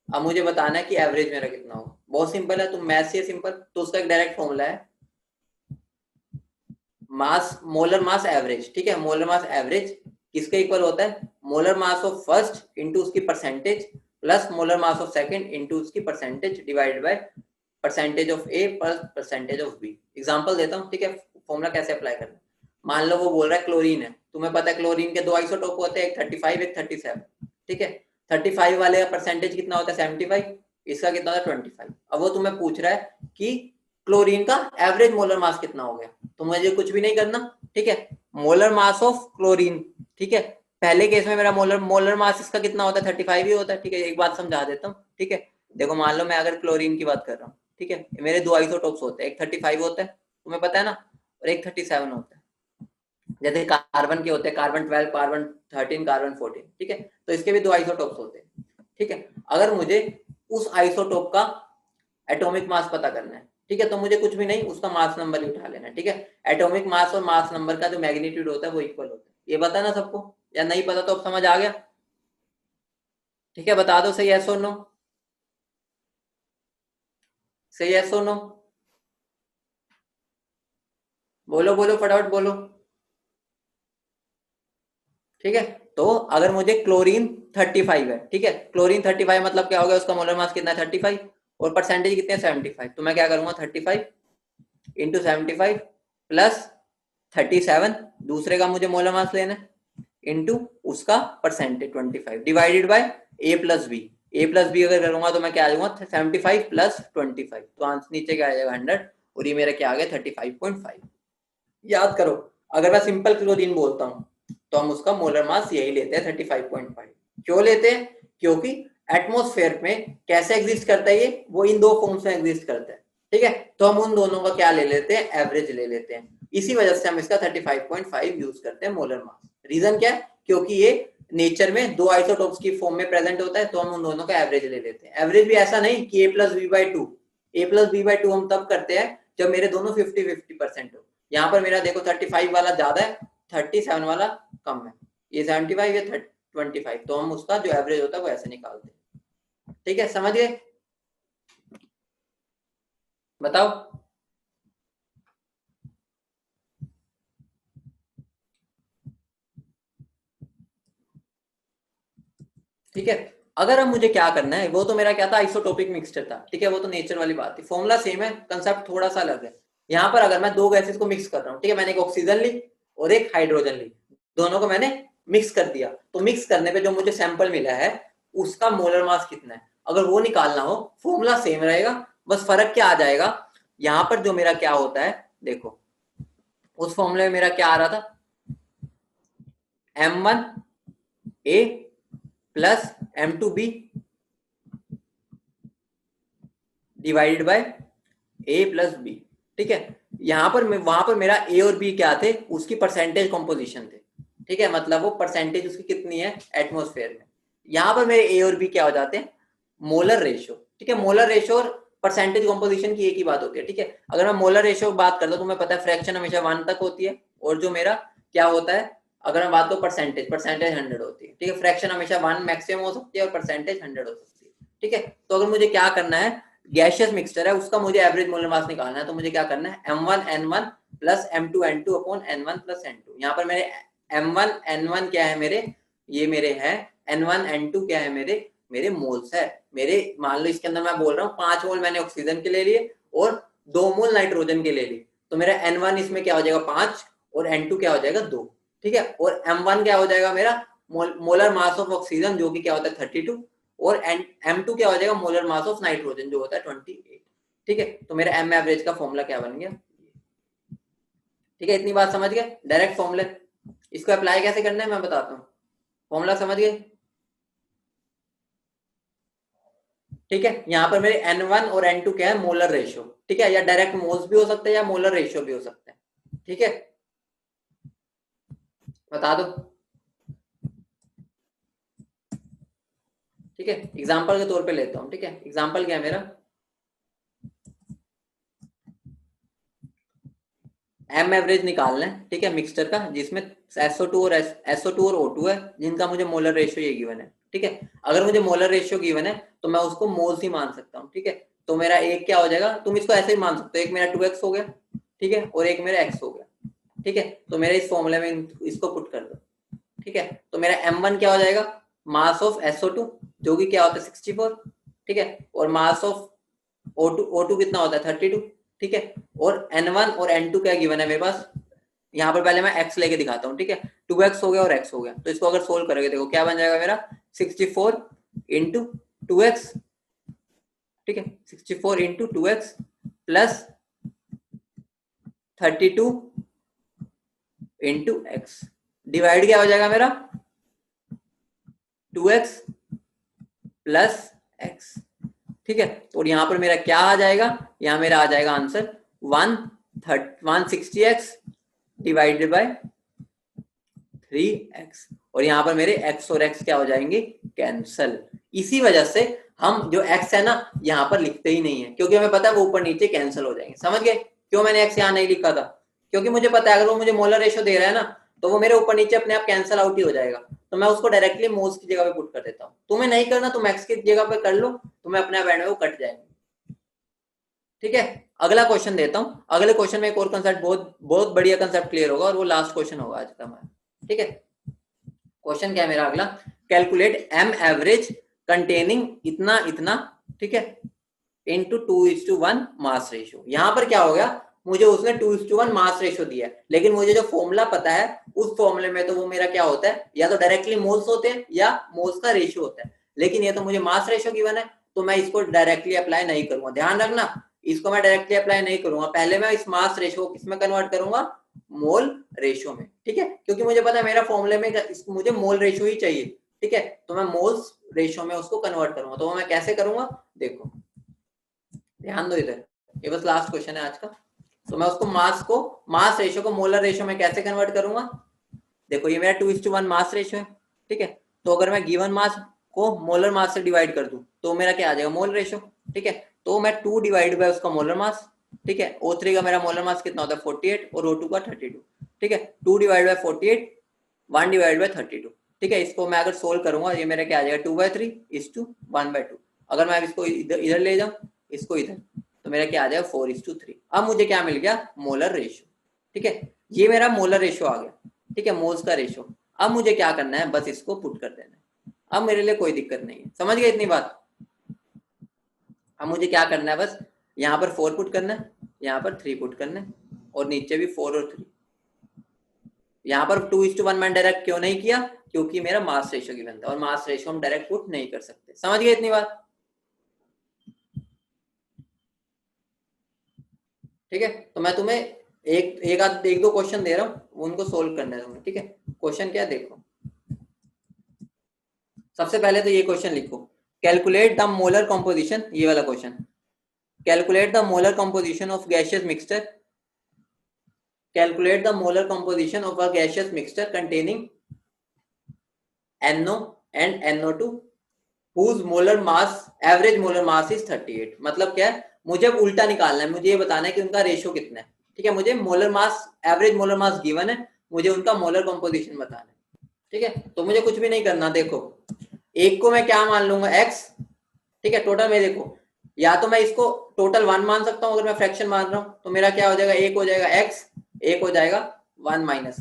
अब मुझे बताना है कि एवरेज मेरा कितना होगा, बहुत सिंपल है, तुम मैथ से सिंपल, तो उसका एक डायरेक्ट फॉर्मूला है मास, मोलर मास एवरेज, ठीक है, मोलर मास एवरेज किसके इक्वल होता है, molar mass of first into उसकी percentage plus molar mass of second into उसकी percentage divided by percentage of A plus percentage of B. Example देता हूँ, ठीक है, फॉर्मूला कैसे अप्लाई करना है। मान लो वो बोल रहा है क्लोरीन है, तुम्हें पता है क्लोरीन के दो आइसोटोप होते हैं, एक 35 एक 37, ठीक है, 35 वाले का परसेंटेज कितना होता है 75, इसका कितना होता है 25। अब वो तुम्हें पूछ रहा है कि क्लोरीन का एवरेज मोलर मास कितना हो गया, तो मुझे कुछ भी नहीं करना, ठीक है, मोलर मास ऑफ क्लोरीन, ठीक है, पहले केस में मेरा मोलर मास इसका कितना होता है 35 ही होता है, ठीक है, एक बात समझा देता हूँ, ठीक है, देखो मान लो मैं अगर क्लोरीन की बात कर रहा हूँ, ठीक है, मेरे दो आइसोटोप्स होते हैं, एक 35 होता है तुम्हें पता है ना, और एक 37 होता है, जैसे कार्बन के होते हैं कार्बन 12, कार्बन 13, कार्बन 14, ठीक है, तो इसके भी दो आइसोटोप्स होते हैं, ठीक है, अगर मुझे उस आइसोटोप का एटॉमिक मास पता करना है, ठीक है, तो मुझे कुछ भी नहीं उसका मास नंबर ही उठा लेना है, ठीक है, एटॉमिक मास और मास नंबर का जो मैग्नीट्यूड होता है वो इक्वल होता है, ये पता ना सबको, या नहीं पता तो अब समझ आ गया, ठीक है, बता दो सही यस और नो, सही यस और नो, बोलो बोलो फटाफट बोलो, ठीक है, तो अगर मुझे क्लोरीन 35 है, ठीक है, क्लोरीन 35 मतलब क्या हो गया, उसका मोलर मास कितना है 35 और परसेंटेज कितने हैं 75, तो मैं क्या करूंगा 35 इंटू 75 प्लस 37, दूसरे का मुझे मोलर मास लेना है, इंटू उसका percentage 25 divided by A plus B, A plus B अगर करूंगा तो मैं क्या आ जाऊंगा 75 प्लस 25, तो आंसर नीचे क्या आ जाएगा 100, और ये मेरा क्या आ गया 35.5। याद करो, अगर मैं सिंपल क्लोरीन बोलता हूँ तो हम उसका मोलर मास यही लेते हैं 35.5, क्यों लेते हैं, क्योंकि एटमॉस्फेयर में कैसे एग्जिस्ट करता है ये, वो इन दो फॉर्म्स में एग्जिस्ट करता है, ठीक है, तो हम उन दोनों का क्या ले लेते हैं, एवरेज ले लेते हैं, इसी वजह से हम इसका 35.5 यूज करते हैं मोलर मास। रीजन क्या है, क्योंकि ये नेचर में दो आइसोटोप्स की फॉर्म में प्रेजेंट होता है, तो हम उन दोनों का एवरेज ले लेते हैं, एवरेज भी ऐसा नहीं कि a plus B by two, A plus B by two हम तब करते हैं जब मेरे दोनों 50-50% हो, यहाँ पर मेरा देखो 35 वाला ज्यादा है, 37 वाला कम है, ये 75 ये 25, तो हम उसका जो एवरेज होता है वो ऐसे निकालते हैं, ठीक है, समझ गए, बताओ, ठीक है, अगर अब मुझे क्या करना है, वो तो मेरा क्या था आइसोटोपिक मिक्सचर था, ठीक है, वो तो नेचर वाली बात थी, फॉर्मूला सेम है, कंसेप्ट थोड़ा सा अलग है, यहाँ पर अगर मैं दो गैसेस को मिक्स कर रहा हूँ, ठीक है, मैंने एक ऑक्सीजन ली और एक हाइड्रोजन ली, दोनों को मैंने मिक्स कर दिया, तो मिक्स करने पे जो मुझे सैंपल मिला है उसका मोलर मास कितना है, अगर वो निकालना हो फॉर्मूला सेम रहेगा, बस फर्क क्या आ जाएगा, यहाँ पर जो मेरा क्या होता है, देखो उस फॉर्मूले में मेरा क्या आ रहा था, M1A plus M2B divided by A plus B, ठीक है, यहाँ पर वहां पर मेरा ए और बी क्या थे, उसकी परसेंटेज कॉम्पोजिशन थे, ठीक है, मतलब वो परसेंटेज उसकी कितनी है एटमोस्फेयर में, यहाँ पर मेरे ए और बी क्या हो जाते हैं मोलर रेशियो, ठीक है, मोलर रेशियो और परसेंटेज कॉम्पोजिशन की एक ही बात होती है, ठीक है, अगर मैं मोलर रेशियो की बात करता हूँ तो तुम्हें पता है फ्रैक्शन हमेशा 1 तक होती है, और जो मेरा क्या होता है अगर मैं बात करूँ परसेंटेज 100 होती है, ठीक है, फ्रैक्शन हमेशा 1 मैक्सिमम हो सकती है और परसेंटेज 100 हो सकती है, ठीक है, तो अगर मुझे क्या करना है गैशियस मिक्सचर है उसका मुझे एवरेज मोलर मास निकालना है, तो मुझे क्या करना है M1N1 plus M2N2 upon N1 plus N2, यहाँ पर मेरे M1N1 क्या है मेरे, ये मेरे है N1N2 क्या है मेरे, मेरे मोल्स है, मेरे मान लो इसके अंदर मैं बोल रहा हूँ 5 मोल मैंने ऑक्सीजन के ले लिए और 2 मोल नाइट्रोजन के ले लिए, तो मेरा N1 इसमें क्या हो जाएगा 5 और N2 क्या हो जाएगा 2, ठीक है, और M1 क्या हो जाएगा मेरा मोलर मास ऑफ ऑक्सीजन जो कि क्या होता है 32, और M2 क्या हो जाएगा मोलर मास ऑफ नाइट्रोजन जो होता है 28, ठीक है, तो मेरा M एवरेज का फॉर्मूला क्या बन गया, ठीक है, इतनी बात समझ गए, डायरेक्ट फॉर्मूले, इसको अप्लाई कैसे करना है मैं बताता हूँ, फॉर्मूला समझ गए, ठीक है, यहाँ पर मेरे N1 और N2 क्या है मोलर रेशियो, ठीक है, या डायरेक्ट मोल्स भी हो सकते हैं या मोलर रेशियो भी हो सकते हैं, ठीक है, बता दो, ठीक है, एग्जाम्पल के तौर पे लेता हूँ, ठीक है, एग्जाम्पल क्या है मेरा एम एवरेज निकालना है, ठीक है, मिक्सचर का जिसमें SO2 और SO2 और O2 है जिनका मुझे मोलर रेशियो ये गिवन है, ठीक है, अगर मुझे मोलर रेशियो गिवन है तो मैं उसको मोल्स ही मान सकता हूँ, ठीक है, तो मेरा एक क्या हो जाएगा, तुम इसको ऐसे ही मान सकते हो, एक मेरा 2x हो गया, ठीक है, और एक मेरा x हो गया, ठीक है, तो मेरे इस फॉर्मूले में इसको पुट कर दो। ठीक है, तो मेरा m1 क्या हो जाएगा, मास ऑफ SO2 जो कि क्या होता है 64, ठीक है, और मास ऑफ O2 कितना होता है 32, ठीक है, और N1 और N2 क्या गिवन है मेरे पास, यहाँ पर पहले मैं x लेके दिखाता हूँ। ठीक है, 2x हो गया और x हो गया, तो इसको अगर सोल्व करोगे देखो क्या बन जाएगा मेरा 64 इंटू 2x, ठीक है, 64 into 2x plus 32 into x, divide क्या हो जाएगा मेरा 2x प्लस x, ठीक है, और यहाँ पर मेरा क्या आ जाएगा, यहाँ मेरा आ जाएगा answer 160x divided by 3x, और यहाँ पर मेरे x और x क्या हो जाएंगे कैंसल। इसी वजह से हम जो x है ना यहाँ पर लिखते ही नहीं है, क्योंकि हमें पता है वो ऊपर नीचे कैंसिल हो जाएंगे। समझ गए क्यों मैंने x यहाँ नहीं लिखा था, क्योंकि मुझे पता है अगर वो मुझे मोलर रेशो दे रहा है ना तो वो मेरे ऊपर नीचे अपने आप कैंसिल आउट ही हो जाएगा, तो मैं उसको डायरेक्टली मोल्स की जगह पे पुट कर देता हूँ। तुम्हें नहीं करना, तुम x की जगह पे कर लो, तुम्हें अपने आप एंड में वो कट जाएंगे। ठीक है, अगला क्वेश्चन देता हूँ। अगले क्वेश्चन में एक और कंसेप्ट बहुत बहुत बढ़िया कंसेप्ट क्लियर होगा और वो लास्ट क्वेश्चन होगा आज का हमारा। ठीक है, क्वेश्चन क्या है मेरा अगला, कैलकुलेट m एवरेज कंटेनिंग इतना इतना, ठीक है, इंटू 2:1 मास रेशियो। यहाँ पर क्या हो गया, मुझे उसने 2:1 मास रेशियो दिया है, लेकिन मुझे जो फॉर्मूला पता है उस फॉर्मूले में तो वो मेरा क्या होता है, या तो डायरेक्टली मोल्स होते हैं या मोल्स का रेशियो होता है, लेकिन ये तो मुझे मास रेशियो गिवन है, तो मैं इसको डायरेक्टली अप्लाई नहीं करूंगा। ध्यान रखना, इसको मैं डायरेक्टली अप्लाई नहीं करूंगा, पहले मैं इस मास रेशियो को किसमें कन्वर्ट करूंगा, मोल रेशियो में। ठीक है, क्योंकि मुझे पता है मेरा फॉर्मूले में मुझे मोल रेशियो ही चाहिए। ठीक है, तो मैं मोल्स रेशियो में उसको कन्वर्ट करूंगा, तो वो मैं कैसे करूंगा देखो, ध्यान दो इधर, ये बस लास्ट क्वेश्चन है आज का। तो मैं उसको मास रेशियो को मोलर रेशियो में कैसे कन्वर्ट करूंगा, देखो ये मेरा 2:1 मास रेशियो है। ठीक है, तो अगर मैं गिवन मास को मोलर मास से डिवाइड कर दूं तो मेरा क्या आ जाएगा, मोल रेशियो। ठीक है, तो मैं 2 डिवाइड बाय उसका मोलर मास, ठीक है, O3 का मेरा मोलर मास कितना होता है 48 और O2 का 32। ठीक है, 2 डिवाइड बाय 48, 1 डिवाइड बाय 32। ठीक है, इसको मैं अगर सोल्व करूंगा ये मेरा क्या आ जाएगा 2/3:1/2। अगर मैं इसको इधर ले जाऊं, इसको इधर, तो मेरा क्या आ जाएगा 4:3। अब मुझे क्या मिल गया, मोलर रेशियो। ठीक है, ये मेरा मोलर रेशियो आ गया। ठीक है, मोल्स का रेशियो। अब मुझे क्या करना है, बस इसको पुट कर देना है। अब मेरे लिए कोई दिक्कत नहीं है, समझ गए इतनी बात। अब मुझे क्या करना है, बस यहाँ पर 4 पुट करना है, यहाँ पर 3 पुट करना है, और नीचे भी 4 और 3। यहाँ पर 2:1 मैंने डायरेक्ट क्यों नहीं किया, क्योंकि मेरा मास रेशियो गिवन था और मास रेशियो हम डायरेक्ट पुट नहीं कर सकते। समझ गए इतनी बात। ठीक है, तो मैं तुम्हें एक दो क्वेश्चन दे रहा हूँ, उनको सोल्व करना है तुम्हें। ठीक है, क्वेश्चन क्या देखो, सबसे पहले तो ये क्वेश्चन लिखो, कैलकुलेट द मोलर कंपोजिशन, ये वाला question, calculate the molar composition of gaseous mixture, calculate the molar composition of a gaseous mixture containing NO and NO2 whose molar mass average molar mass is 38। मतलब क्या है, मुझे अब उल्टा निकालना है, मुझे ये बताना है कि उनका रेशियो कितना है। ठीक है, मुझे molar mass average molar mass given है, मुझे उनका मोलर कंपोजिशन बताना है। ठीक है, तो मुझे कुछ भी नहीं करना, देखो एक को मैं क्या मान लूंगा x। ठीक है, टोटल में देखो, या तो मैं इसको टोटल 1 मान सकता हूं, अगर मैं फ्रैक्शन मान रहा हूं तो मेरा क्या हो जाएगा, एक हो जाएगा x, एक हो जाएगा 1 - x।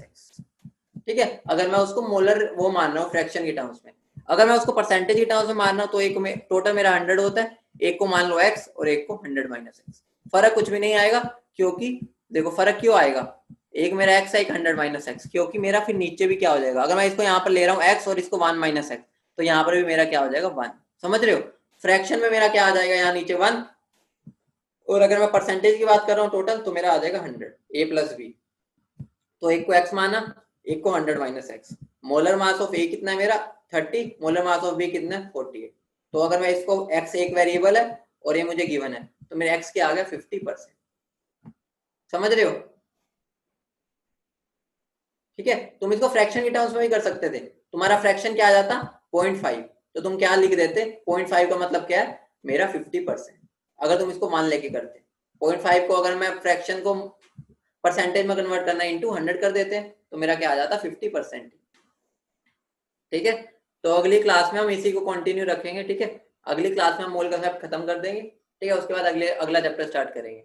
ठीक है, अगर मैं उसको मोलर वो मान रहा हूँ फ्रैक्शन के टर्म्स में, अगर मैं उसको परसेंटेज के टर्म्स में मान रहा हूँ तो एक में टोटल मेरा 100 होता है, एक को मान लो x और एक को 100 - x। फर्क कुछ भी नहीं आएगा, क्योंकि देखो फर्क क्यों आएगा, एक मेरा x है, एक 100 - x, क्योंकि मेरा फिर नीचे भी क्या हो जाएगा, अगर मैं इसको यहाँ पर ले रहा हूँ x और इसको 1 - x, तो यहाँ पर भी मेरा क्या हो जाएगा 1। समझ रहे हो, फ्रैक्शन में मेरा क्या आ जाएगा यहाँ नीचे 1, और अगर मैं परसेंटेज की बात कर रहा हूँ टोटल, तो मेरा आ जाएगा 100 a + b। तो एक को x माना, एक को 100 - x। Molar mass of a कितना है मेरा 30, मोलर मास ऑफ b कितना है 48। तो अगर मैं इसको x एक वेरिएबल है और ये मुझे गिवन है, तो मेरे x क्या आ गया 50%। समझ रहे हो, ठीक है, तुम इसको फ्रैक्शन के टर्म्स में भी कर सकते थे, तुम्हारा फ्रैक्शन क्या आ जाता 0.5, तो तुम क्या लिख देते 0.5 का मतलब क्या है मेरा 50%, अगर तुम इसको मान लेके करते। 0.5 को अगर मैं फ्रैक्शन को परसेंटेज में कन्वर्ट करना इंटू 100 कर देते हैं, तो मेरा क्या आ जाता 50%। ठीक है, तो अगली क्लास में हम इसी को कंटिन्यू रखेंगे। ठीक है, अगली क्लास में हम मोल कंसेप्ट खत्म कर देंगे। ठीक है, उसके बाद अगला चैप्टर स्टार्ट करेंगे।